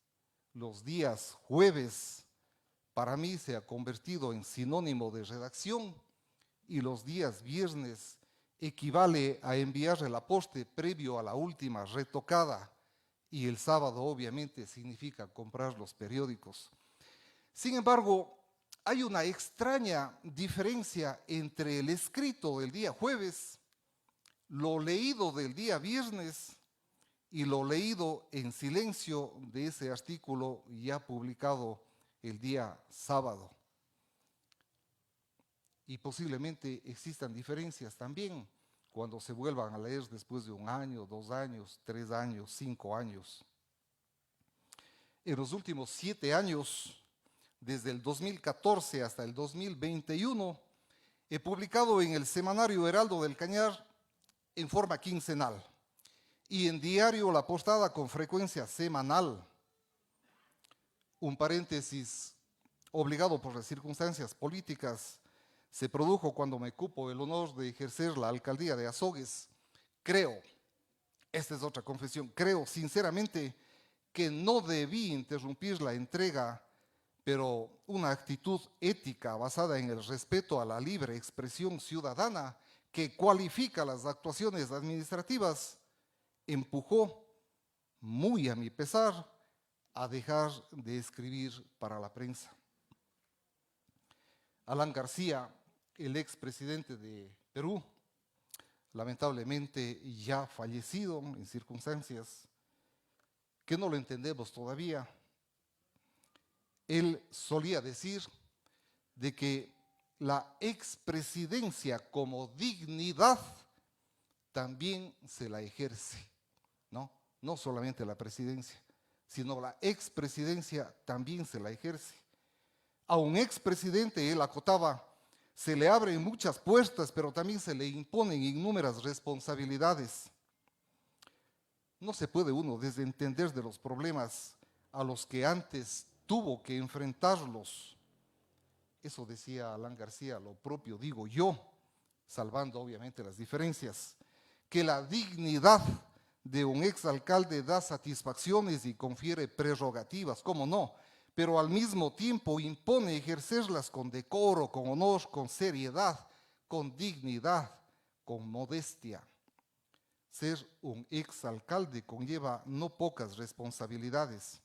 los días jueves para mí se ha convertido en sinónimo de redacción y los días viernes equivale a enviar el aposte previo a la última retocada y el sábado obviamente significa comprar los periódicos. Sin embargo, hay una extraña diferencia entre el escrito del día jueves, lo leído del día viernes y lo leído en silencio de ese artículo ya publicado el día sábado. Y posiblemente existan diferencias también cuando se vuelvan a leer después de 1 año, 2 años, 3 años, 5 años. En los últimos 7 años, desde el 2014 hasta el 2021, he publicado en el semanario Heraldo del Cañar en forma quincenal y en diario La Postada con frecuencia semanal. Un paréntesis obligado por las circunstancias políticas se produjo cuando me cupo el honor de ejercer la alcaldía de Azogues. Creo, esta es otra confesión, creo sinceramente que no debí interrumpir la entrega, pero una actitud ética basada en el respeto a la libre expresión ciudadana que cualifica las actuaciones administrativas empujó, muy a mi pesar, a dejar de escribir para la prensa. Alan García, el expresidente de Perú, lamentablemente ya fallecido en circunstancias que no lo entendemos todavía, él solía decir de que la expresidencia como dignidad también se la ejerce, ¿no? No solamente la presidencia, sino la expresidencia también se la ejerce. A un expresidente, él acotaba, se le abren muchas puertas, pero también se le imponen innúmeras responsabilidades. No se puede uno desentender de los problemas a los que antes tuvo que enfrentarlos. Eso decía Alan García, lo propio digo yo, salvando obviamente las diferencias, que la dignidad de un exalcalde da satisfacciones y confiere prerrogativas, ¿cómo no? Pero al mismo tiempo impone ejercerlas con decoro, con honor, con seriedad, con dignidad, con modestia. Ser un exalcalde conlleva no pocas responsabilidades.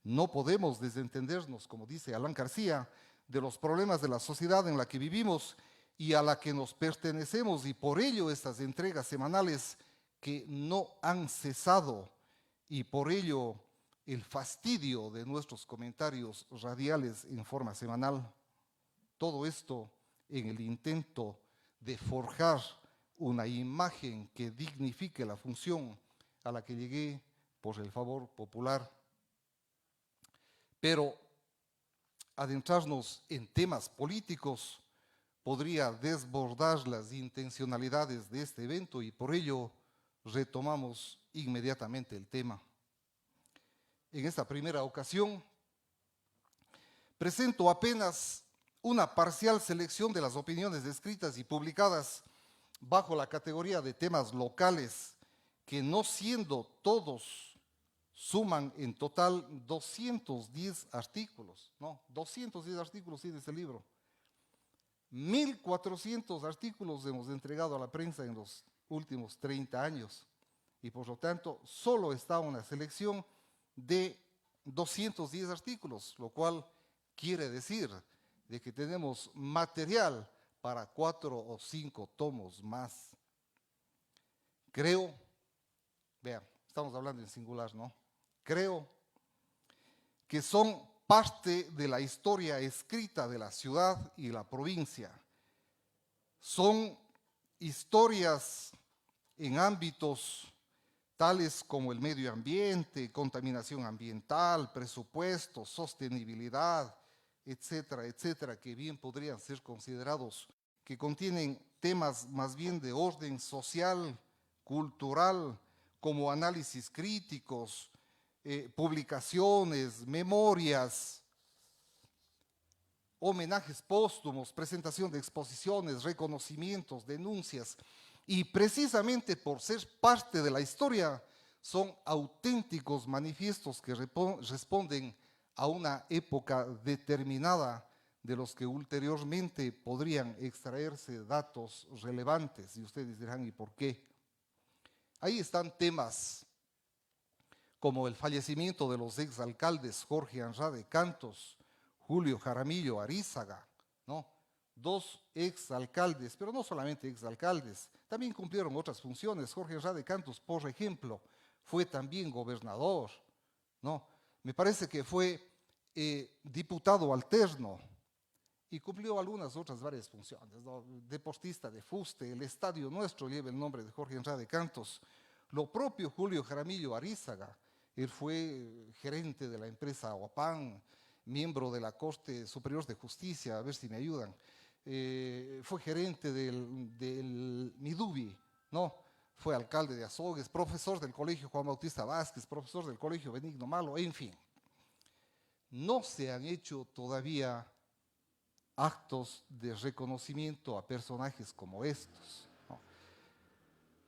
No podemos desentendernos, como dice Alan García, de los problemas de la sociedad en la que vivimos y a la que nos pertenecemos, y por ello estas entregas semanales que no han cesado, y por ello el fastidio de nuestros comentarios radiales en forma semanal. Todo esto en el intento de forjar una imagen que dignifique la función a la que llegué por el favor popular. Pero adentrarnos en temas políticos podría desbordar las intencionalidades de este evento y por ello retomamos inmediatamente el tema. En esta primera ocasión presento apenas una parcial selección de las opiniones escritas y publicadas bajo la categoría de temas locales que, no siendo todos, suman en total 210 artículos, ¿no? 210 artículos tiene este libro. 1.400 artículos hemos entregado a la prensa en los últimos 30 años y por lo tanto solo está una selección de 210 artículos, lo cual quiere decir de que tenemos material para 4 o 5 tomos más. Creo, vean, estamos hablando en singular, ¿no? Creo que son parte de la historia escrita de la ciudad y la provincia. Son historias en ámbitos tales como el medio ambiente, contaminación ambiental, presupuesto, sostenibilidad, etcétera, etcétera, que bien podrían ser considerados, que contienen temas más bien de orden social, cultural, como análisis críticos, publicaciones, memorias, homenajes póstumos, presentación de exposiciones, reconocimientos, denuncias, y precisamente por ser parte de la historia, son auténticos manifiestos que responden a una época determinada de los que ulteriormente podrían extraerse datos relevantes. Y ustedes dirán, ¿y por qué? Ahí están temas como el fallecimiento de los exalcaldes Jorge Andrade Cantos, Julio Jaramillo Arízaga, ¿no? Dos exalcaldes, pero no solamente exalcaldes, también cumplieron otras funciones. Jorge Andrade Cantos, por ejemplo, fue también gobernador, ¿no? Me parece que fue diputado alterno y cumplió algunas otras varias funciones, ¿no? Deportista de fuste, el estadio nuestro lleva el nombre de Jorge Andrade Cantos. Lo propio Julio Jaramillo Arízaga, él fue gerente de la empresa Aguapán, miembro de la Corte Superior de Justicia, a ver si me ayudan. Fue gerente del Midubi, ¿no? Fue alcalde de Azogues, profesor del Colegio Juan Bautista Vázquez, profesor del Colegio Benigno Malo, en fin. No se han hecho todavía actos de reconocimiento a personajes como estos, ¿no?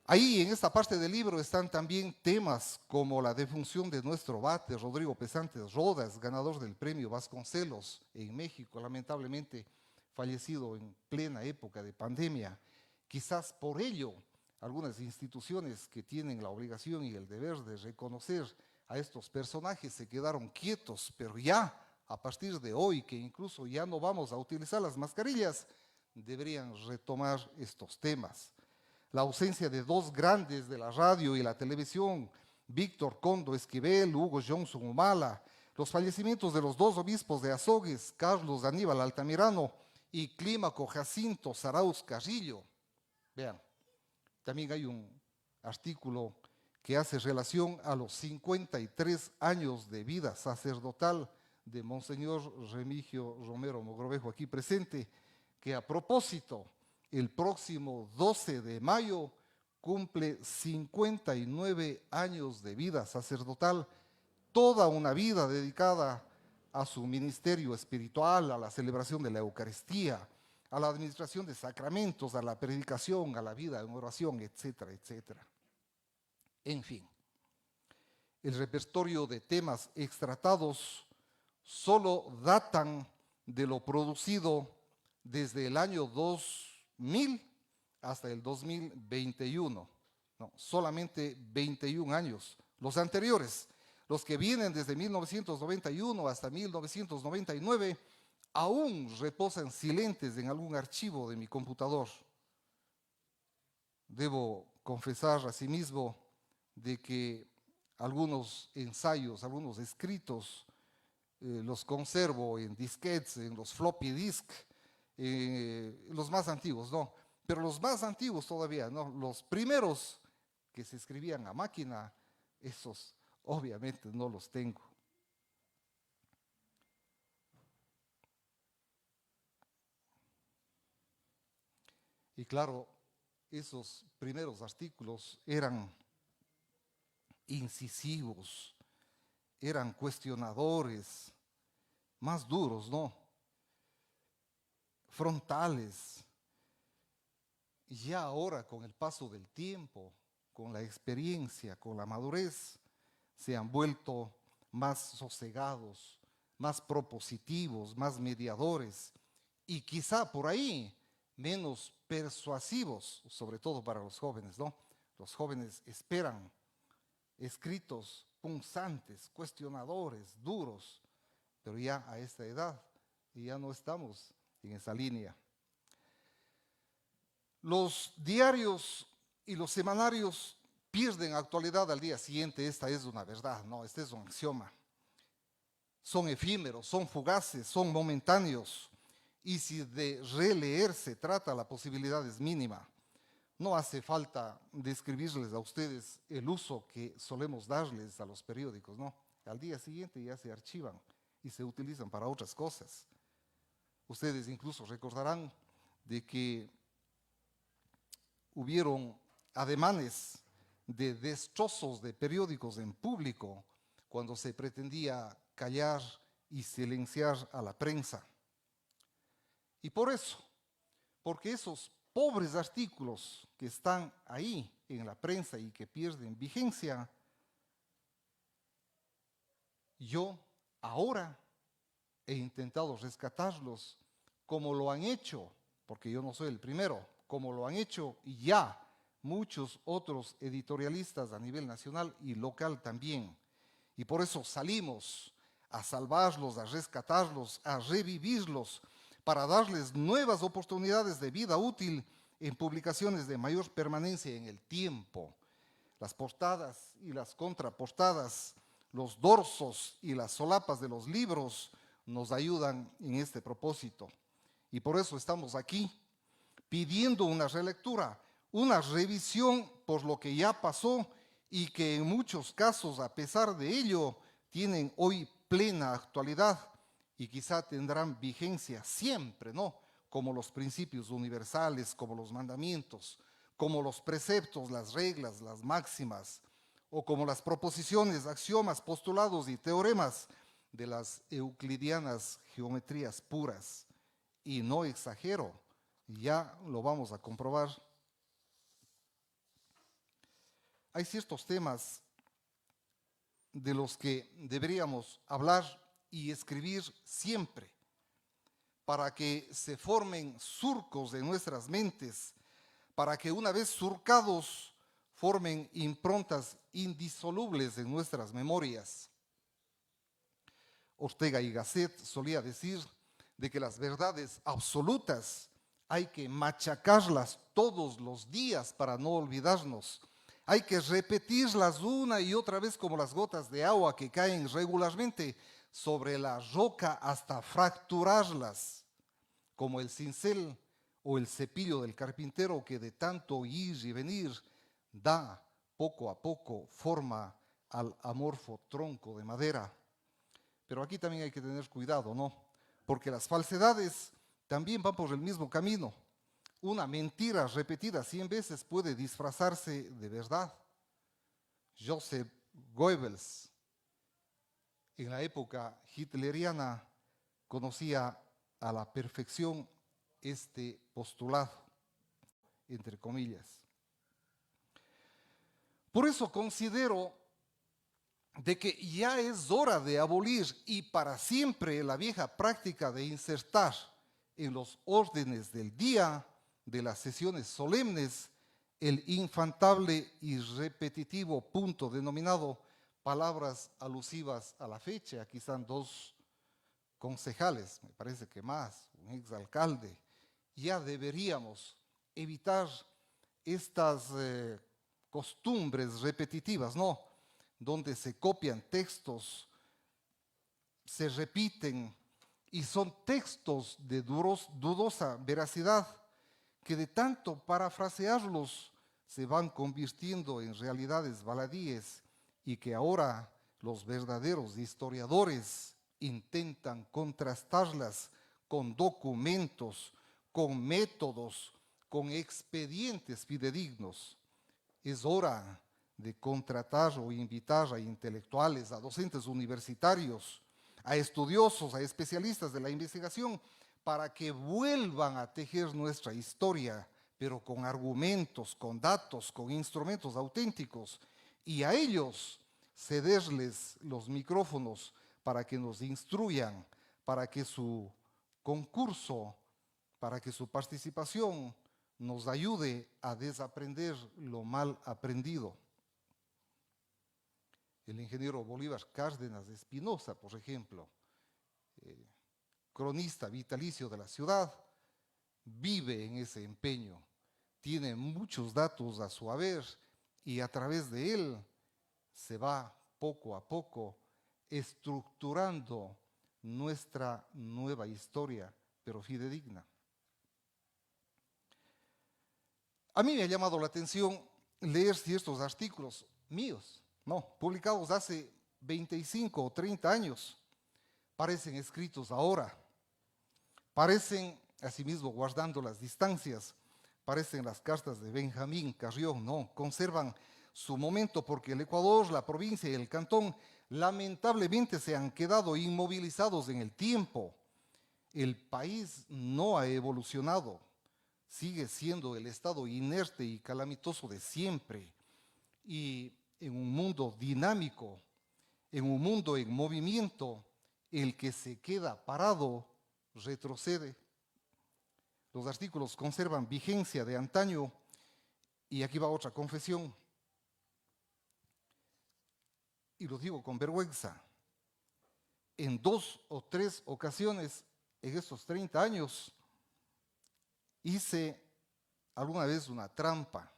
Ahí en esta parte del libro están también temas como la defunción de nuestro bate, Rodrigo Pesantes Rodas, ganador del premio Vasconcelos en México, lamentablemente fallecido en plena época de pandemia. Quizás por ello algunas instituciones que tienen la obligación y el deber de reconocer a estos personajes se quedaron quietos, pero ya a partir de hoy, que incluso ya no vamos a utilizar las mascarillas, deberían retomar estos temas. La ausencia de dos grandes de la radio y la televisión, Víctor Condo Esquivel, Hugo Johnson Humala, los fallecimientos de los dos obispos de Azogues, Carlos Aníbal Altamirano y Clímaco Jacinto Zarauz Carrillo. Vean, también hay un artículo que hace relación a los 53 años de vida sacerdotal de Monseñor Remigio Romero Mogrovejo, aquí presente, que a propósito, el próximo 12 de mayo cumple 59 años de vida sacerdotal, toda una vida dedicada a su ministerio espiritual, a la celebración de la Eucaristía, a la administración de sacramentos, a la predicación, a la vida en oración, etcétera, etcétera. En fin, el repertorio de temas extratados solo datan de lo producido desde el año 2000 hasta el 2021, no, solamente 21 años. Los anteriores, los que vienen desde 1991 hasta 1999, aún reposan silentes en algún archivo de mi computador. Debo confesar asimismo de que algunos ensayos, algunos escritos, los conservo en disquetes, en los floppy disk, los más antiguos, no, pero los más antiguos todavía, no, los primeros que se escribían a máquina, esos obviamente no los tengo. Y claro, esos primeros artículos eran incisivos, eran cuestionadores, más duros, ¿no? Frontales. Y ya ahora, con el paso del tiempo, con la experiencia, con la madurez, se han vuelto más sosegados, más propositivos, más mediadores y quizá por ahí menos persuasivos, sobre todo para los jóvenes, ¿no? Los jóvenes esperan escritos punzantes, cuestionadores, duros, pero ya a esta edad ya no estamos en esa línea. Los diarios y los semanarios pierden actualidad al día siguiente, esta es una verdad, no, este es un axioma. Son efímeros, son fugaces, son momentáneos, y si de releer se trata, la posibilidad es mínima. No hace falta describirles a ustedes el uso que solemos darles a los periódicos, ¿no? Al día siguiente ya se archivan y se utilizan para otras cosas. Ustedes incluso recordarán de que hubieron ademanes de destrozos de periódicos en público cuando se pretendía callar y silenciar a la prensa. Y por eso, porque esos pobres artículos que están ahí en la prensa y que pierden vigencia, yo ahora he intentado rescatarlos como lo han hecho, porque yo no soy el primero, como lo han hecho ya muchos otros editorialistas a nivel nacional y local también. Y por eso salimos a salvarlos, a rescatarlos, a revivirlos, para darles nuevas oportunidades de vida útil en publicaciones de mayor permanencia en el tiempo. Las portadas y las contraportadas, los dorsos y las solapas de los libros nos ayudan en este propósito. Y por eso estamos aquí pidiendo una relectura, una revisión por lo que ya pasó y que en muchos casos, a pesar de ello, tienen hoy plena actualidad y quizá tendrán vigencia siempre, ¿no? Como los principios universales, como los mandamientos, como los preceptos, las reglas, las máximas, o como las proposiciones, axiomas, postulados y teoremas de las euclidianas geometrías puras. Y no exagero, ya lo vamos a comprobar. Hay ciertos temas de los que deberíamos hablar y escribir siempre, para que se formen surcos en nuestras mentes, para que una vez surcados formen improntas indisolubles en nuestras memorias. Ortega y Gasset solía decir de que las verdades absolutas hay que machacarlas todos los días para no olvidarnos. Hay que repetirlas una y otra vez como las gotas de agua que caen regularmente sobre la roca hasta fracturarlas, como el cincel o el cepillo del carpintero que de tanto ir y venir da poco a poco forma al amorfo tronco de madera. Pero aquí también hay que tener cuidado, ¿no? Porque las falsedades también van por el mismo camino. Una mentira repetida 100 veces puede disfrazarse de verdad. Joseph Goebbels, en la época hitleriana, conocía a la perfección este postulado, entre comillas. Por eso considero de que ya es hora de abolir y para siempre la vieja práctica de insertar en los órdenes del día de las sesiones solemnes el infantable y repetitivo punto denominado palabras alusivas a la fecha. Aquí están dos concejales, me parece que más, un exalcalde. Ya deberíamos evitar estas costumbres repetitivas, ¿no? Donde se copian textos, se repiten y son textos de dudosa veracidad que de tanto parafrasearlos se van convirtiendo en realidades baladíes y que ahora los verdaderos historiadores intentan contrastarlas con documentos, con métodos, con expedientes fidedignos. Es hora de contratar o invitar a intelectuales, a docentes universitarios, a estudiosos, a especialistas de la investigación, para que vuelvan a tejer nuestra historia, pero con argumentos, con datos, con instrumentos auténticos, y a ellos cederles los micrófonos para que nos instruyan, para que su concurso, para que su participación nos ayude a desaprender lo mal aprendido. El ingeniero Bolívar Cárdenas Espinosa, por ejemplo, cronista vitalicio de la ciudad, vive en ese empeño, tiene muchos datos a su haber y a través de él se va poco a poco estructurando nuestra nueva historia, pero fidedigna. A mí me ha llamado la atención leer ciertos artículos míos, no, publicados hace 25 o 30 años. Parecen escritos ahora, parecen, asimismo, guardando las distancias, parecen las cartas de Benjamín Carrión, no, conservan su momento porque el Ecuador, la provincia y el cantón lamentablemente se han quedado inmovilizados en el tiempo. El país no ha evolucionado, sigue siendo el estado inerte y calamitoso de siempre. Y en un mundo dinámico, en un mundo en movimiento, el que se queda parado retrocede. Los artículos conservan vigencia de antaño y aquí va otra confesión. Y lo digo con vergüenza. En 2 o 3 ocasiones en estos 30 años hice alguna vez una trampa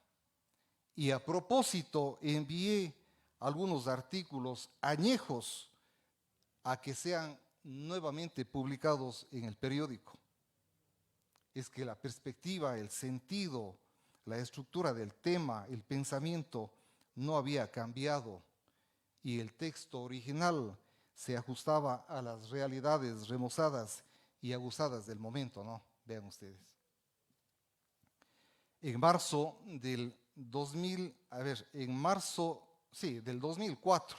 y a propósito envié algunos artículos añejos a que sean nuevamente publicados en el periódico. Es que la perspectiva, el sentido, la estructura del tema, el pensamiento no había cambiado y el texto original se ajustaba a las realidades remozadas y aguzadas del momento, ¿no? Vean ustedes. En marzo del 2004,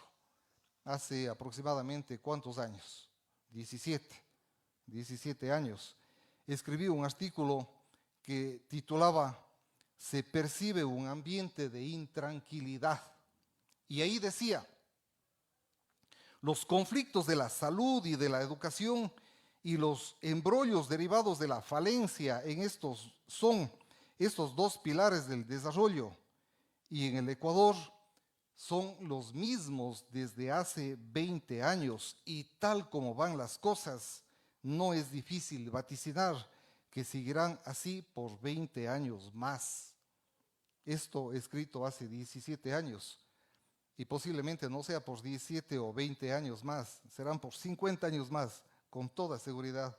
hace aproximadamente ¿cuántos años? 17 años, escribí un artículo que titulaba "Se percibe un ambiente de intranquilidad". Y ahí decía, los conflictos de la salud y de la educación y los embrollos derivados de la falencia en estos son estos 2 pilares del desarrollo. Y en el Ecuador son los mismos desde hace 20 años y tal como van las cosas, no es difícil vaticinar que seguirán así por 20 años más. Esto escrito hace 17 años y posiblemente no sea por 17 o 20 años más, serán por 50 años más, con toda seguridad.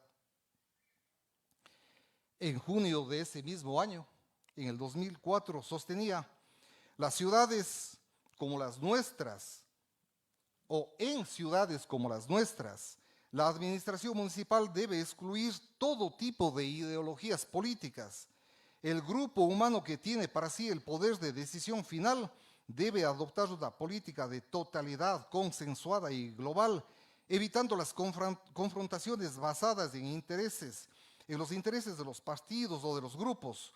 En junio de ese mismo año, en el 2004, sostenía: las ciudades como las nuestras, o en ciudades como las nuestras, la administración municipal debe excluir todo tipo de ideologías políticas. El grupo humano que tiene para sí el poder de decisión final debe adoptar una política de totalidad consensuada y global, evitando las confrontaciones basadas en intereses, en los intereses de los partidos o de los grupos.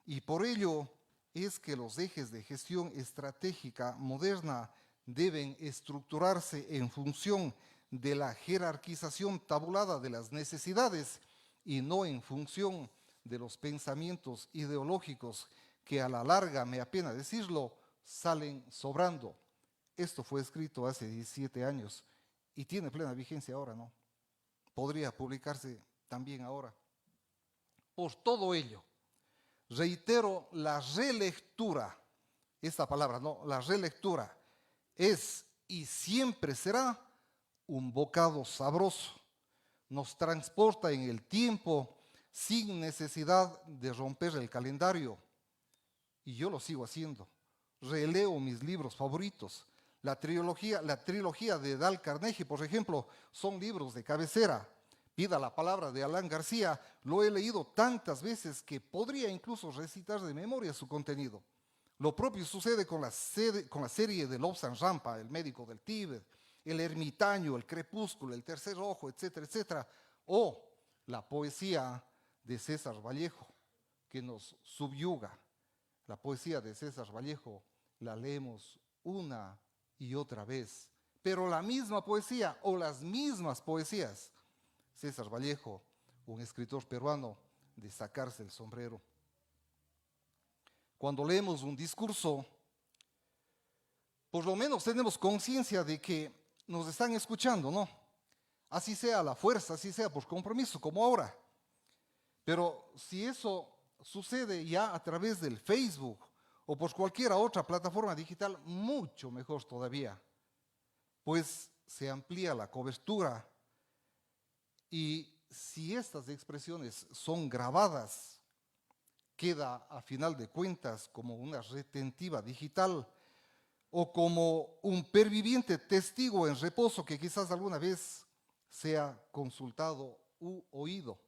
Y por ello es que los ejes de gestión estratégica moderna deben estructurarse en función de la jerarquización tabulada de las necesidades y no en función de los pensamientos ideológicos que a la larga, me apena decirlo, salen sobrando. Esto fue escrito hace 17 años y tiene plena vigencia ahora, ¿no? Podría publicarse también ahora. Por todo ello, reitero, la relectura, esta palabra, ¿no? La relectura es y siempre será un bocado sabroso. Nos transporta en el tiempo sin necesidad de romper el calendario. Y yo lo sigo haciendo. Releo mis libros favoritos. La trilogía de Dale Carnegie, por ejemplo, son libros de cabecera. Pida la palabra de Alan García, lo he leído tantas veces que podría incluso recitar de memoria su contenido. Lo propio sucede con la serie de Lobsang Rampa, El médico del Tíbet, El ermitaño, El crepúsculo, El tercer ojo, etcétera, etcétera. O la poesía de César Vallejo, que nos subyuga. La poesía de César Vallejo la leemos una y otra vez, pero la misma poesía o las mismas poesías. César Vallejo, un escritor peruano de sacarse el sombrero. Cuando leemos un discurso, por lo menos tenemos conciencia de que nos están escuchando, ¿no? Así sea a la fuerza, así sea por compromiso, como ahora. Pero si eso sucede ya a través del Facebook o por cualquier otra plataforma digital, mucho mejor todavía, pues se amplía la cobertura. Y si estas expresiones son grabadas, queda a final de cuentas como una retentiva digital o como un perviviente testigo en reposo que quizás alguna vez sea consultado u oído.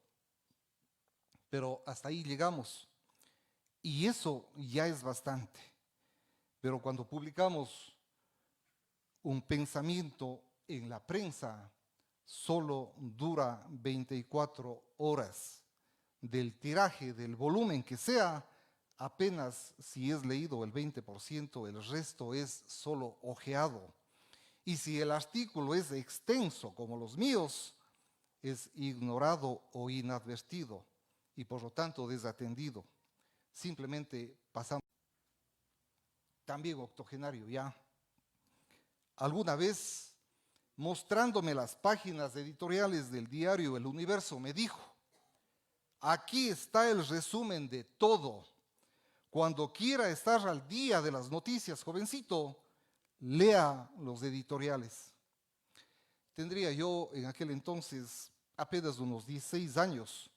Pero hasta ahí llegamos. Y eso ya es bastante. Pero cuando publicamos un pensamiento en la prensa, solo dura 24 horas. Del tiraje, del volumen que sea, apenas si es leído el 20%, el resto es solo ojeado. Y si el artículo es extenso como los míos, es ignorado o inadvertido y por lo tanto desatendido. Simplemente pasamos. También octogenario ya. Alguna vez, mostrándome las páginas editoriales del diario El Universo, me dijo: aquí está el resumen de todo. Cuando quiera estar al día de las noticias, jovencito, lea los editoriales. Tendría yo en aquel entonces apenas unos 16 años,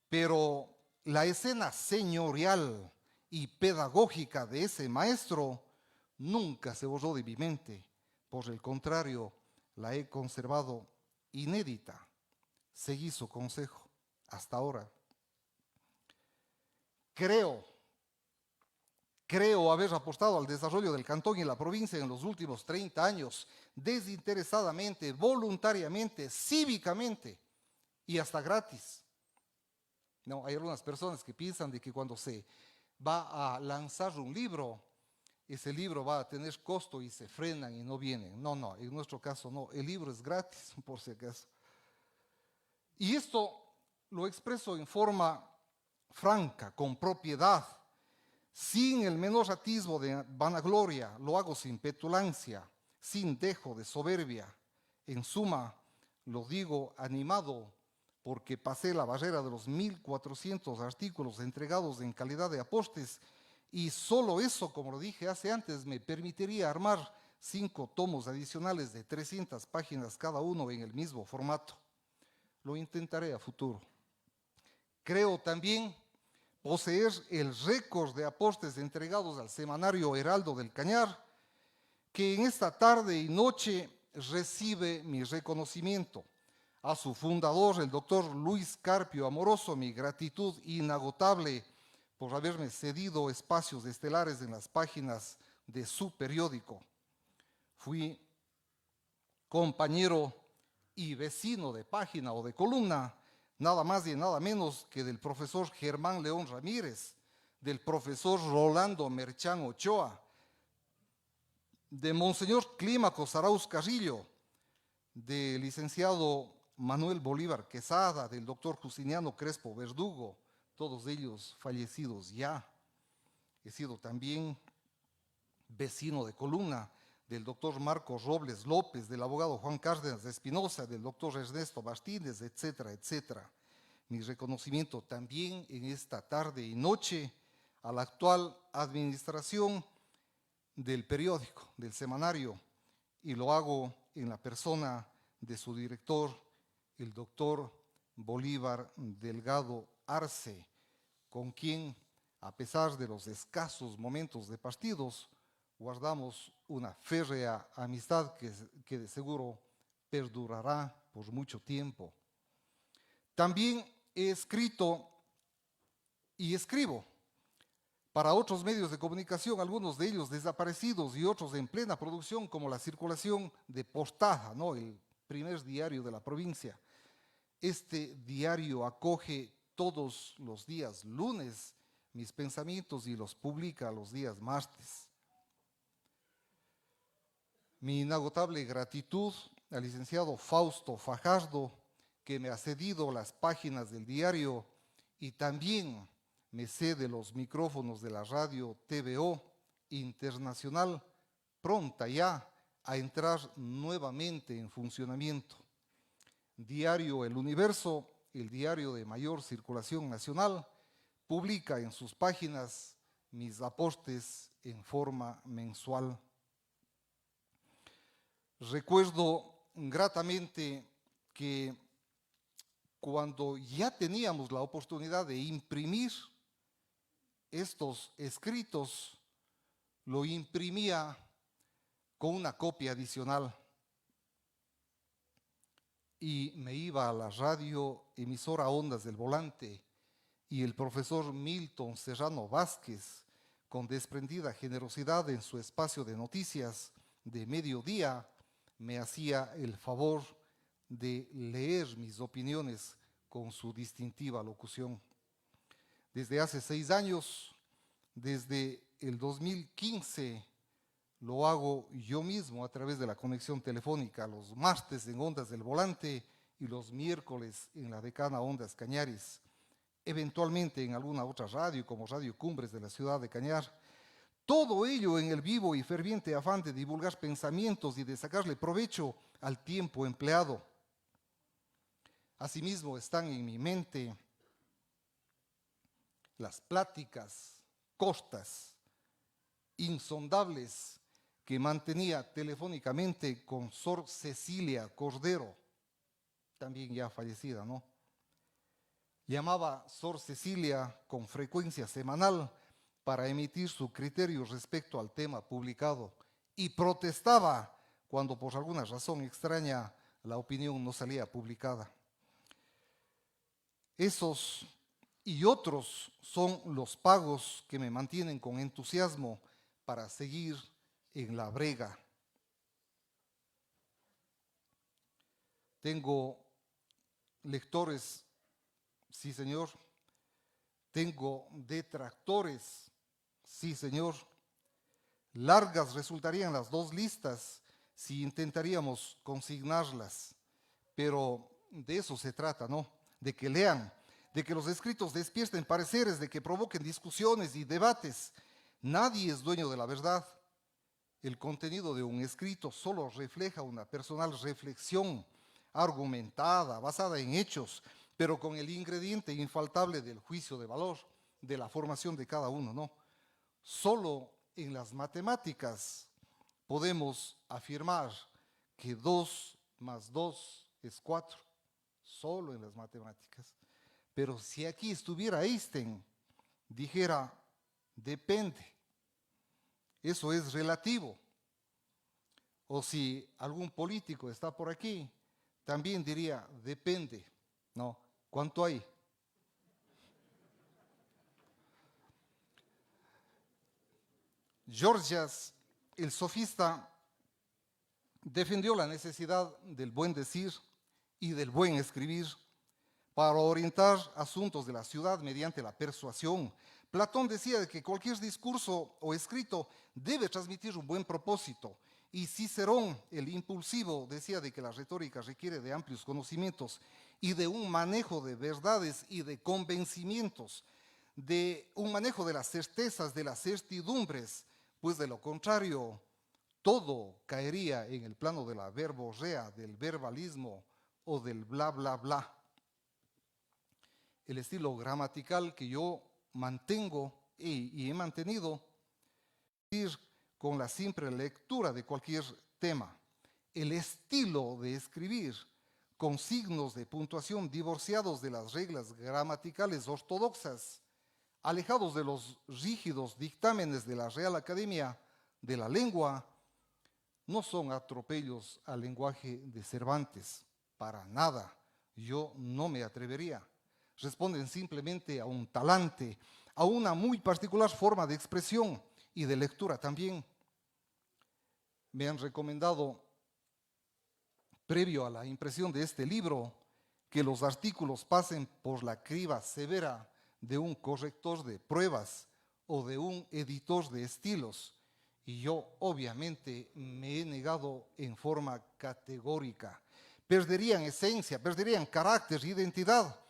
pero la escena señorial y pedagógica de ese maestro nunca se borró de mi mente. Por el contrario, la he conservado inédita. Seguí su consejo hasta ahora. Creo haber apostado al desarrollo del cantón y la provincia en los últimos 30 años, desinteresadamente, voluntariamente, cívicamente y hasta gratis. No, hay algunas personas que piensan de que cuando se va a lanzar un libro, ese libro va a tener costo y se frenan y no vienen. No, en nuestro caso no, el libro es gratis, por si acaso. Y esto lo expreso en forma franca, con propiedad, sin el menor atisbo de vanagloria, lo hago sin petulancia, sin dejo de soberbia. En suma, lo digo animado porque pasé la barrera de los 1.400 artículos entregados en calidad de aportes y solo eso, como lo dije hace antes, me permitiría armar 5 tomos adicionales de 300 páginas cada uno en el mismo formato. Lo intentaré a futuro. Creo también poseer el récord de aportes entregados al semanario Heraldo del Cañar, que en esta tarde y noche recibe mi reconocimiento. A su fundador, el doctor Luis Carpio Amoroso, mi gratitud inagotable por haberme cedido espacios estelares en las páginas de su periódico. Fui compañero y vecino de página o de columna, nada más y nada menos que del profesor Germán León Ramírez, del profesor Rolando Merchán Ochoa, de Monseñor Clímaco Sarauz Carrillo, del licenciado Manuel Bolívar Quesada, del doctor Justiniano Crespo Verdugo, todos ellos fallecidos ya. He sido también vecino de columna del doctor Marcos Robles López, del abogado Juan Cárdenas de Espinosa, del doctor Ernesto Bastínez, etcétera, etcétera. Mi reconocimiento también en esta tarde y noche a la actual administración del periódico, del semanario, y lo hago en la persona de su director, el doctor Bolívar Delgado Arce, con quien, a pesar de los escasos momentos de partidos, guardamos una férrea amistad que de seguro perdurará por mucho tiempo. También he escrito y escribo para otros medios de comunicación, algunos de ellos desaparecidos y otros en plena producción, como La Circulación de Portaja, ¿no? El primer diario de la provincia. Este diario acoge todos los días lunes mis pensamientos y los publica los días martes. Mi inagotable gratitud al licenciado Fausto Fajardo, que me ha cedido las páginas del diario y también me cede los micrófonos de la radio TVO Internacional, pronta ya a entrar nuevamente en funcionamiento. Diario El Universo, el diario de mayor circulación nacional, publica en sus páginas mis aportes en forma mensual. Recuerdo gratamente que cuando ya teníamos la oportunidad de imprimir estos escritos lo imprimía con una copia adicional y me iba a la radio emisora Ondas del Volante y el profesor Milton Serrano Vázquez, con desprendida generosidad en su espacio de noticias de mediodía, me hacía el favor de leer mis opiniones con su distintiva locución. Desde hace 6 años, desde el 2015, lo hago yo mismo a través de la conexión telefónica, los martes en Ondas del Volante y los miércoles en la decana Ondas Cañaris, eventualmente en alguna otra radio como Radio Cumbres de la ciudad de Cañar. Todo ello en el vivo y ferviente afán de divulgar pensamientos y de sacarle provecho al tiempo empleado. Asimismo están en mi mente las pláticas cortas, insondables, que mantenía telefónicamente con Sor Cecilia Cordero, también ya fallecida, ¿no? Llamaba Sor Cecilia con frecuencia semanal para emitir su criterio respecto al tema publicado y protestaba cuando por alguna razón extraña la opinión no salía publicada. Esos y otros son los pagos que me mantienen con entusiasmo para seguir en la brega. Tengo lectores, sí señor. Tengo detractores, sí señor. Largas resultarían las 2 listas si intentaríamos consignarlas, pero de eso se trata, ¿no? De que lean, de que los escritos despierten pareceres, de que provoquen discusiones y debates. Nadie es dueño de la verdad. El contenido de un escrito solo refleja una personal reflexión argumentada, basada en hechos, pero con el ingrediente infaltable del juicio de valor, de la formación de cada uno, ¿no? Solo en las matemáticas podemos afirmar que 2 más 2 es 4, solo en las matemáticas. Pero si aquí estuviera Einstein, dijera, depende. Eso es relativo. O si algún político está por aquí, también diría, depende. No, ¿cuánto hay? Gorgias, el sofista, defendió la necesidad del buen decir y del buen escribir para orientar asuntos de la ciudad mediante la persuasión. Platón decía que cualquier discurso o escrito debe transmitir un buen propósito. Y Cicerón, el impulsivo, decía de que la retórica requiere de amplios conocimientos y de un manejo de verdades y de convencimientos, de un manejo de las certezas, de las certidumbres, pues de lo contrario, todo caería en el plano de la verborrea, del verbalismo o del bla, bla, bla. El estilo gramatical que yo mantengo y he mantenido es con la simple lectura de cualquier tema. El estilo de escribir con signos de puntuación divorciados de las reglas gramaticales ortodoxas, alejados de los rígidos dictámenes de la Real Academia de la Lengua, no son atropellos al lenguaje de Cervantes, para nada. Yo no me atrevería. Responden simplemente a un talante, a una muy particular forma de expresión y de lectura también. Me han recomendado, previo a la impresión de este libro, que los artículos pasen por la criba severa de un corrector de pruebas o de un editor de estilos. Y yo obviamente me he negado en forma categórica. Perderían esencia, perderían carácter, identidad.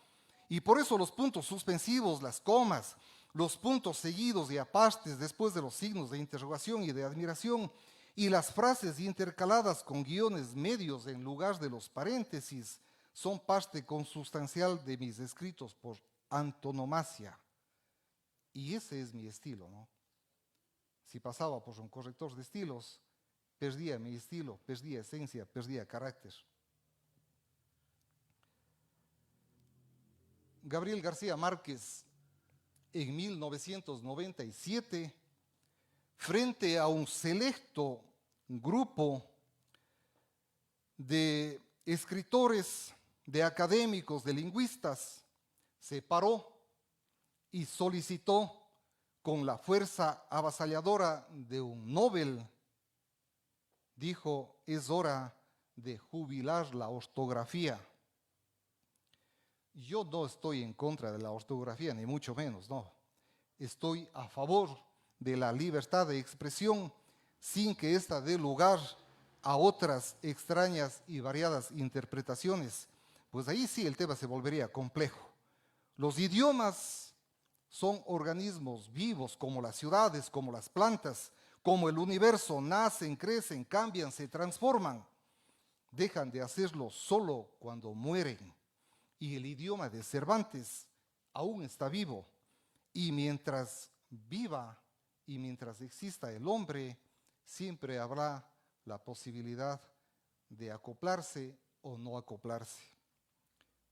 Y por eso los puntos suspensivos, las comas, los puntos seguidos y apastes después de los signos de interrogación y de admiración, y las frases intercaladas con guiones medios en lugar de los paréntesis, son parte consustancial de mis escritos por antonomasia. Y ese es mi estilo, ¿no? Si pasaba por un corrector de estilos, perdía mi estilo, perdía esencia, perdía carácter. Gabriel García Márquez, en 1997, frente a un selecto grupo de escritores, de académicos, de lingüistas, se paró y solicitó con la fuerza avasalladora de un Nobel, dijo, es hora de jubilar la ortografía. Yo no estoy en contra de la ortografía, ni mucho menos, no. Estoy a favor de la libertad de expresión sin que ésta dé lugar a otras extrañas y variadas interpretaciones. Pues ahí sí el tema se volvería complejo. Los idiomas son organismos vivos como las ciudades, como las plantas, como el universo, nacen, crecen, cambian, se transforman. Dejan de hacerlo solo cuando mueren. Y el idioma de Cervantes aún está vivo. Y mientras viva y mientras exista el hombre, siempre habrá la posibilidad de acoplarse o no acoplarse.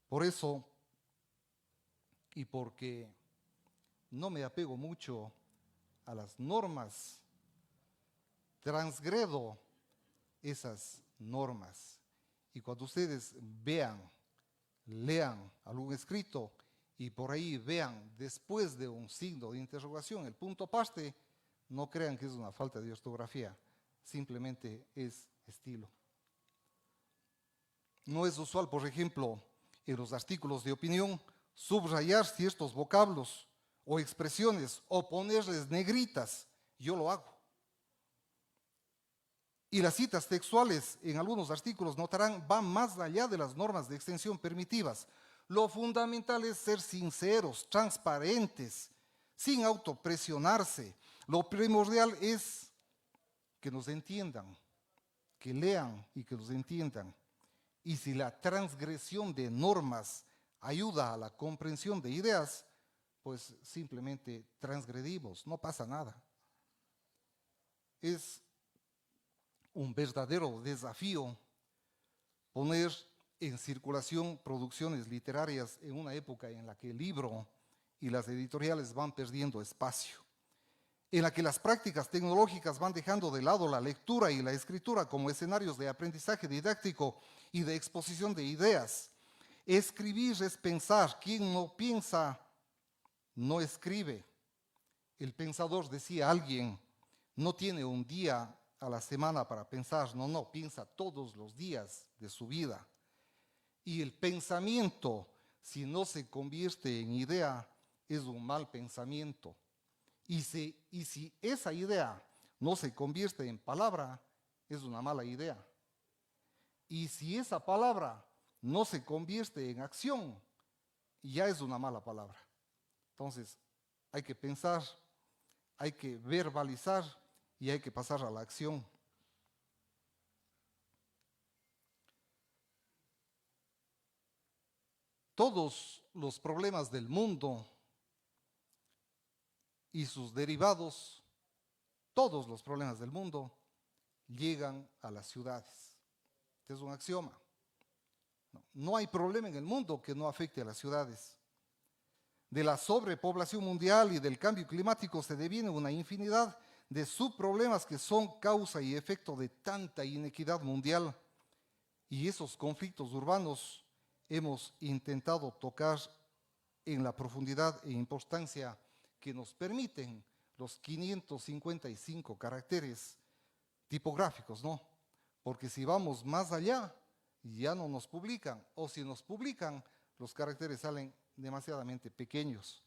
Por eso, y porque no me apego mucho a las normas, transgredo esas normas. Y cuando ustedes lean algún escrito y por ahí vean después de un signo de interrogación el punto aparte, no crean que es una falta de ortografía, simplemente es estilo. No es usual, por ejemplo, en los artículos de opinión, subrayar ciertos vocablos o expresiones o ponerles negritas. Yo lo hago. Y las citas textuales en algunos artículos, notarán, van más allá de las normas de extensión permitidas. Lo fundamental es ser sinceros, transparentes, sin autopresionarse. Lo primordial es que nos entiendan, que lean y que nos entiendan. Y si la transgresión de normas ayuda a la comprensión de ideas, pues simplemente transgredimos, no pasa nada. Es un verdadero desafío poner en circulación producciones literarias en una época en la que el libro y las editoriales van perdiendo espacio, en la que las prácticas tecnológicas van dejando de lado la lectura y la escritura como escenarios de aprendizaje didáctico y de exposición de ideas. Escribir es pensar. Quien no piensa, no escribe. El pensador, decía alguien, no tiene un día a la semana para pensar, no, piensa todos los días de su vida. Y el pensamiento, si no se convierte en idea, es un mal pensamiento. Y si esa idea no se convierte en palabra, es una mala idea. Y si esa palabra no se convierte en acción, ya es una mala palabra. Entonces, hay que pensar, hay que verbalizar y hay que pasar a la acción. Todos los problemas del mundo y sus derivados, todos los problemas del mundo llegan a las ciudades. Este es un axioma. No hay problema en el mundo que no afecte a las ciudades. De la sobrepoblación mundial y del cambio climático se deviene una infinidad de subproblemas que son causa y efecto de tanta inequidad mundial. Y esos conflictos urbanos hemos intentado tocar en la profundidad e importancia que nos permiten los 555 caracteres tipográficos, ¿no? Porque si vamos más allá, ya no nos publican, o si nos publican, los caracteres salen demasiadamente pequeños.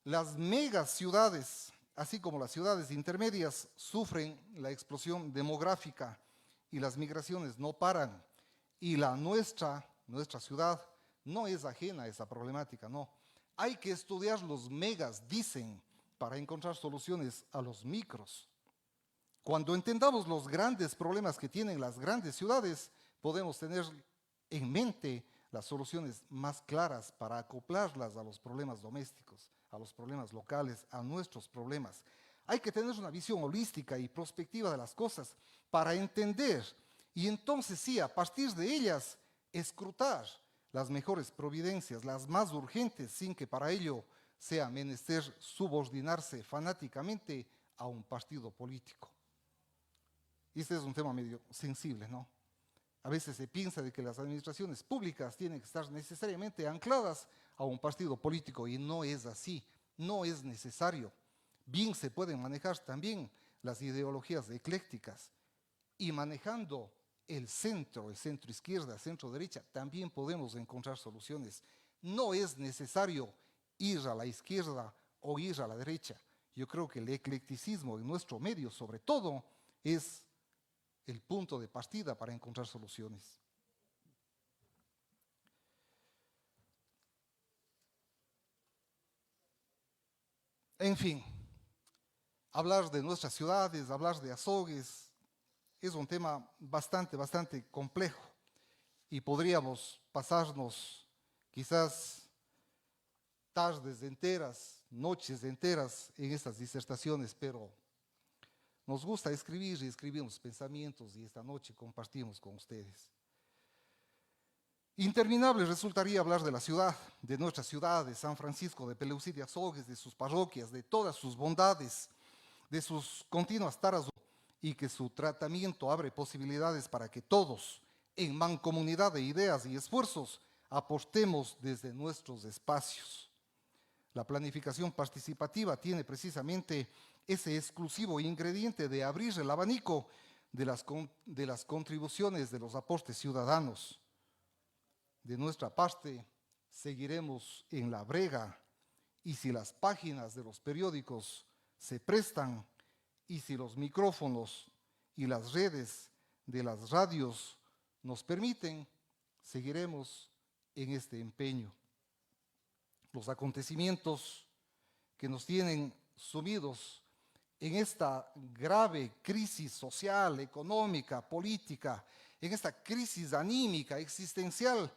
Las megaciudades, así como las ciudades intermedias, sufren la explosión demográfica y las migraciones no paran. Y nuestra ciudad no es ajena a esa problemática, no. Hay que estudiar los megas, dicen, para encontrar soluciones a los micros. Cuando entendamos los grandes problemas que tienen las grandes ciudades, podemos tener en mente las soluciones más claras para acoplarlas a los problemas domésticos, a los problemas locales, a nuestros problemas. Hay que tener una visión holística y prospectiva de las cosas para entender y entonces sí, a partir de ellas, escrutar las mejores providencias, las más urgentes, sin que para ello sea menester subordinarse fanáticamente a un partido político. Este es un tema medio sensible, ¿no? A veces se piensa de que las administraciones públicas tienen que estar necesariamente ancladas a un partido político y no es así, no es necesario. Bien se pueden manejar también las ideologías eclécticas y manejando el centro izquierda, centro derecha, también podemos encontrar soluciones. No es necesario ir a la izquierda o ir a la derecha. Yo creo que el eclecticismo en nuestro medio, sobre todo, es el punto de partida para encontrar soluciones. En fin, hablar de nuestras ciudades, hablar de Azogues, es un tema bastante complejo y podríamos pasarnos quizás tardes enteras, noches enteras en estas disertaciones, pero nos gusta escribir y escribimos pensamientos y esta noche compartimos con ustedes. Interminable resultaría hablar de la ciudad, de nuestra ciudad, de San Francisco, de Peleucí de Azogues, de sus parroquias, de todas sus bondades, de sus continuas taras y que su tratamiento abre posibilidades para que todos, en mancomunidad de ideas y esfuerzos, apostemos desde nuestros espacios. La planificación participativa tiene precisamente ese exclusivo ingrediente de abrir el abanico de las contribuciones de los aportes ciudadanos. De nuestra parte, seguiremos en la brega y si las páginas de los periódicos se prestan y si los micrófonos y las redes de las radios nos permiten, seguiremos en este empeño. Los acontecimientos que nos tienen sumidos en esta grave crisis social, económica, política, en esta crisis anímica, existencial,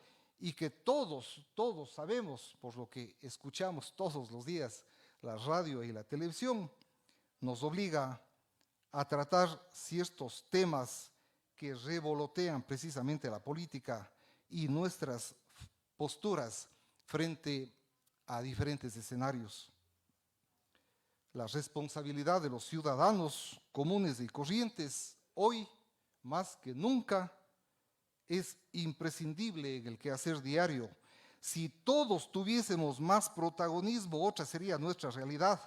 y que todos sabemos, por lo que escuchamos todos los días, la radio y la televisión, nos obliga a tratar ciertos temas que revolotean precisamente la política y nuestras posturas frente a diferentes escenarios. La responsabilidad de los ciudadanos comunes y corrientes hoy, más que nunca, es imprescindible en el quehacer diario. Si todos tuviésemos más protagonismo, otra sería nuestra realidad.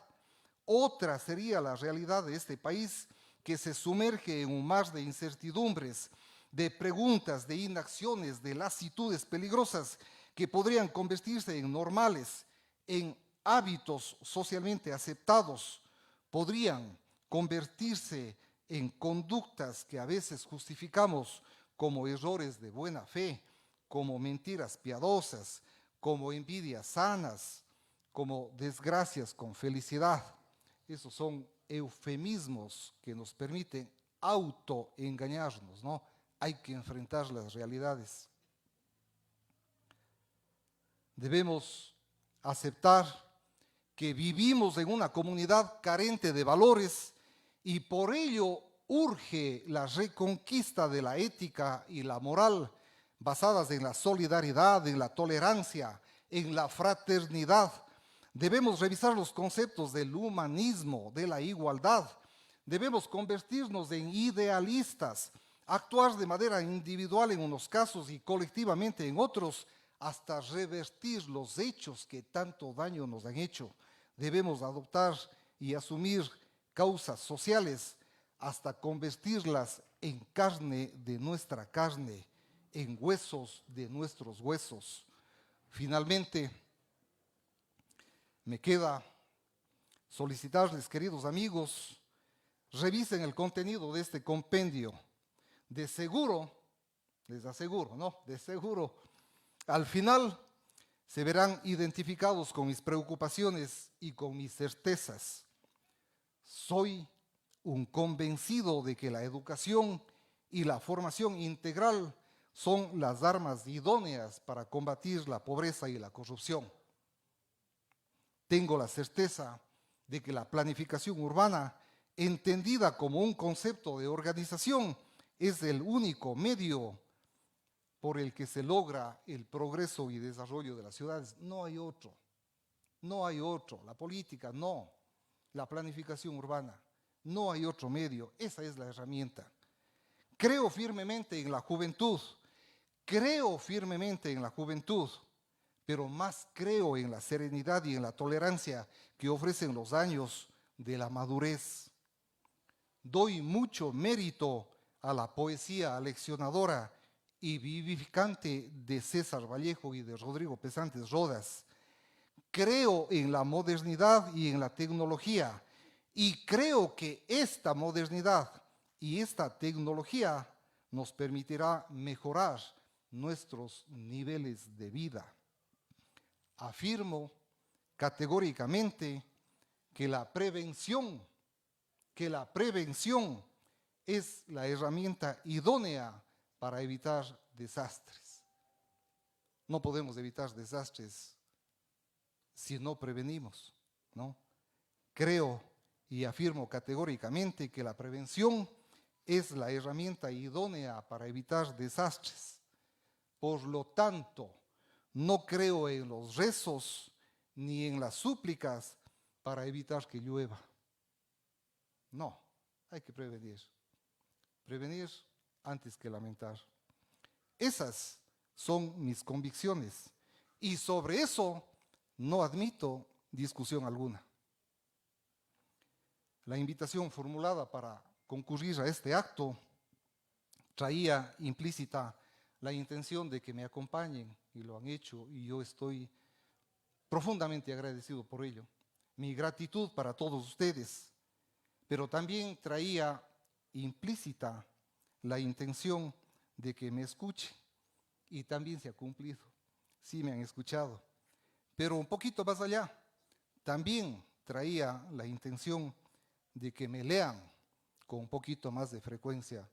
Otra sería la realidad de este país que se sumerge en un mar de incertidumbres, de preguntas, de inacciones, de lasitudes peligrosas que podrían convertirse en normales, en hábitos socialmente aceptados, podrían convertirse en conductas que a veces justificamos como errores de buena fe, como mentiras piadosas, como envidias sanas, como desgracias con felicidad. Esos son eufemismos que nos permiten autoengañarnos, ¿no? Hay que enfrentar las realidades. Debemos aceptar que vivimos en una comunidad carente de valores y por ello urge la reconquista de la ética y la moral basadas en la solidaridad, en la tolerancia, en la fraternidad. Debemos revisar los conceptos del humanismo, de la igualdad. Debemos convertirnos en idealistas, actuar de manera individual en unos casos y colectivamente en otros, hasta revertir los hechos que tanto daño nos han hecho. Debemos adoptar y asumir causas sociales hasta convertirlas en carne de nuestra carne, en huesos de nuestros huesos. Finalmente, me queda solicitarles, queridos amigos, revisen el contenido de este compendio. De seguro, les aseguro, ¿no? De seguro, al final se verán identificados con mis preocupaciones y con mis certezas. Soy un convencido de que la educación y la formación integral son las armas idóneas para combatir la pobreza y la corrupción. Tengo la certeza de que la planificación urbana, entendida como un concepto de organización, es el único medio por el que se logra el progreso y desarrollo de las ciudades. No hay otro. no hay otro. La política, no. La planificación urbana, no hay otro medio. Esa es la herramienta. Creo firmemente en la juventud. Creo firmemente en la juventud, pero más creo en la serenidad y en la tolerancia que ofrecen los años de la madurez. Doy mucho mérito a la poesía aleccionadora y vivificante de César Vallejo y de Rodrigo Pesantes Rodas. Creo en la modernidad y en la tecnología, y creo que esta modernidad y esta tecnología nos permitirá mejorar nuestros niveles de vida. Afirmo categóricamente que la prevención es la herramienta idónea para evitar desastres. No podemos evitar desastres si no prevenimos, ¿no? Creo y afirmo categóricamente que la prevención es la herramienta idónea para evitar desastres. Por lo tanto, no creo en los rezos ni en las súplicas para evitar que llueva. No, hay que prevenir. Prevenir antes que lamentar. Esas son mis convicciones y sobre eso no admito discusión alguna. La invitación formulada para concurrir a este acto traía implícita la intención de que me acompañen, y lo han hecho, y yo estoy profundamente agradecido por ello. Mi gratitud para todos ustedes, pero también traía implícita la intención de que me escuchen, y también se ha cumplido. Sí me han escuchado, pero un poquito más allá, también traía la intención de que me lean con un poquito más de frecuencia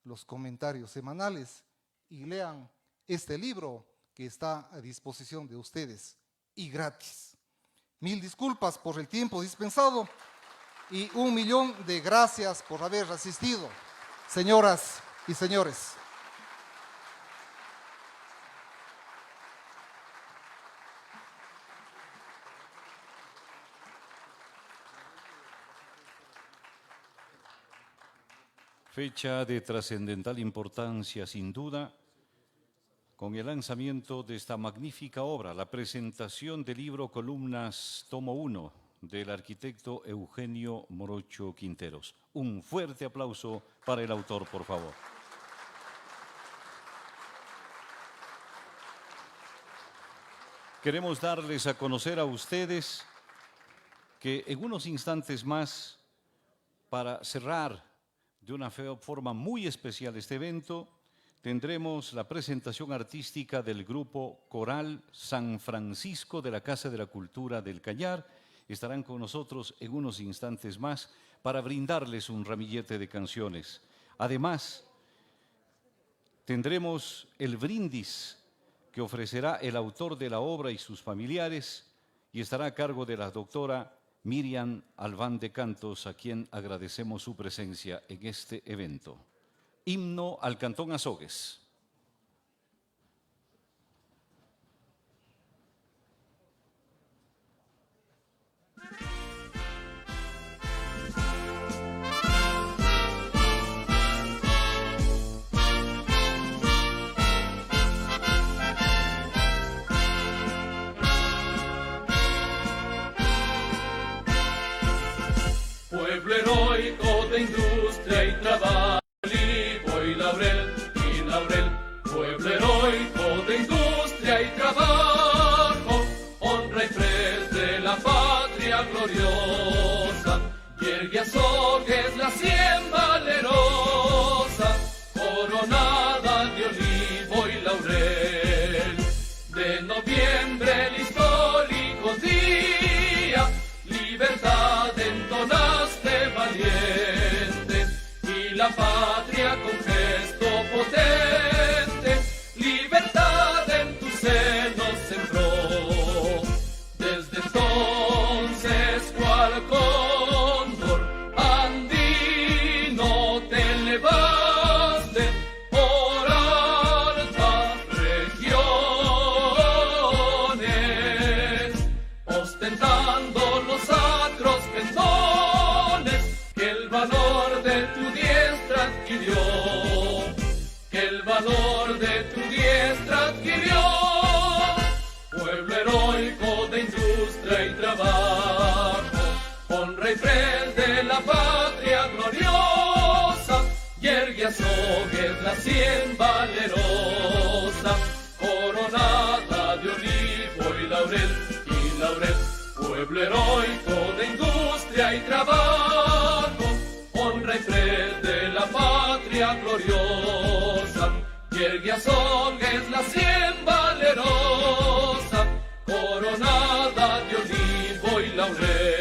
los comentarios semanales y lean este libro que está a disposición de ustedes y gratis. Mil disculpas por el tiempo dispensado y 1.000.000 de gracias por haber asistido, señoras y señores.
Fecha de trascendental importancia, sin duda, con el lanzamiento de esta magnífica obra, la presentación del libro Columnas, tomo 1, del arquitecto Eugenio Morocho Quinteros. Un fuerte aplauso para el autor, por favor. Queremos darles a conocer a ustedes que en unos instantes más, para cerrar de una forma muy especial este evento, tendremos la presentación artística del grupo Coral San Francisco de la Casa de la Cultura del Cañar. Estarán con nosotros en unos instantes más para brindarles un ramillete de canciones. Además, tendremos el brindis que ofrecerá el autor de la obra y sus familiares, y estará a cargo de la doctora Miriam Albán de Cantos, a quien agradecemos su presencia en este evento. Himno al Cantón Azogues.
Pueblo heroico de industria y trabajo, olivo y laurel, pueblo heroico de industria y trabajo, honra y pres de la patria gloriosa, Yergue Azogues la cien valerosa, coronada de olivo y laurel, de noviembre el histórico día, libertad entonaste valiente, y la patria con gesto potente, libertad en tu seno sembró. Desde entonces cual cóndor andino te elevaste por altas regiones, ostentando Yerguiazón es la cien valerosa, coronada de olivo y laurel, pueblo heroico de industria y trabajo, honra y fe de la patria gloriosa. Yerguiazón es la cien valerosa, coronada de olivo y laurel.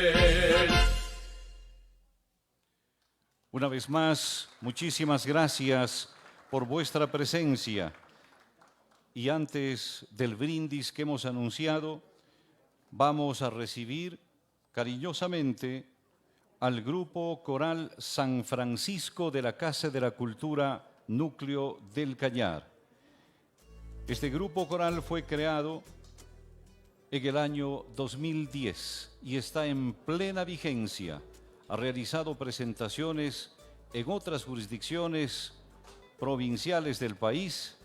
Una vez más, muchísimas gracias por vuestra presencia. Y antes del brindis que hemos anunciado, vamos a recibir cariñosamente al Grupo Coral San Francisco de la Casa de la Cultura Núcleo del Cañar. Este grupo coral fue creado en el año 2010 y está en plena vigencia. Ha realizado presentaciones en otras jurisdicciones provinciales del país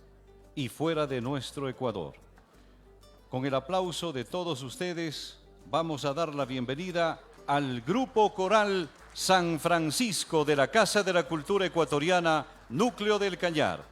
y fuera de nuestro Ecuador. Con el aplauso de todos ustedes, vamos a dar la bienvenida al Grupo Coral San Francisco de la Casa de la Cultura Ecuatoriana, Núcleo del Cañar.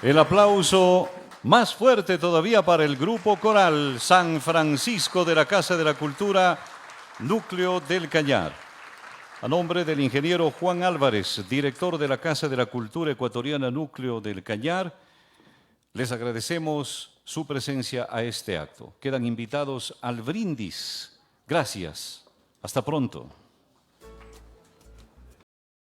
El aplauso más fuerte todavía para el grupo coral San Francisco de la Casa de la Cultura, Núcleo del Cañar. A nombre del ingeniero Juan Álvarez, director de la Casa de la Cultura Ecuatoriana Núcleo del Cañar, les agradecemos su presencia a este acto. Quedan invitados al brindis. Gracias. Hasta pronto.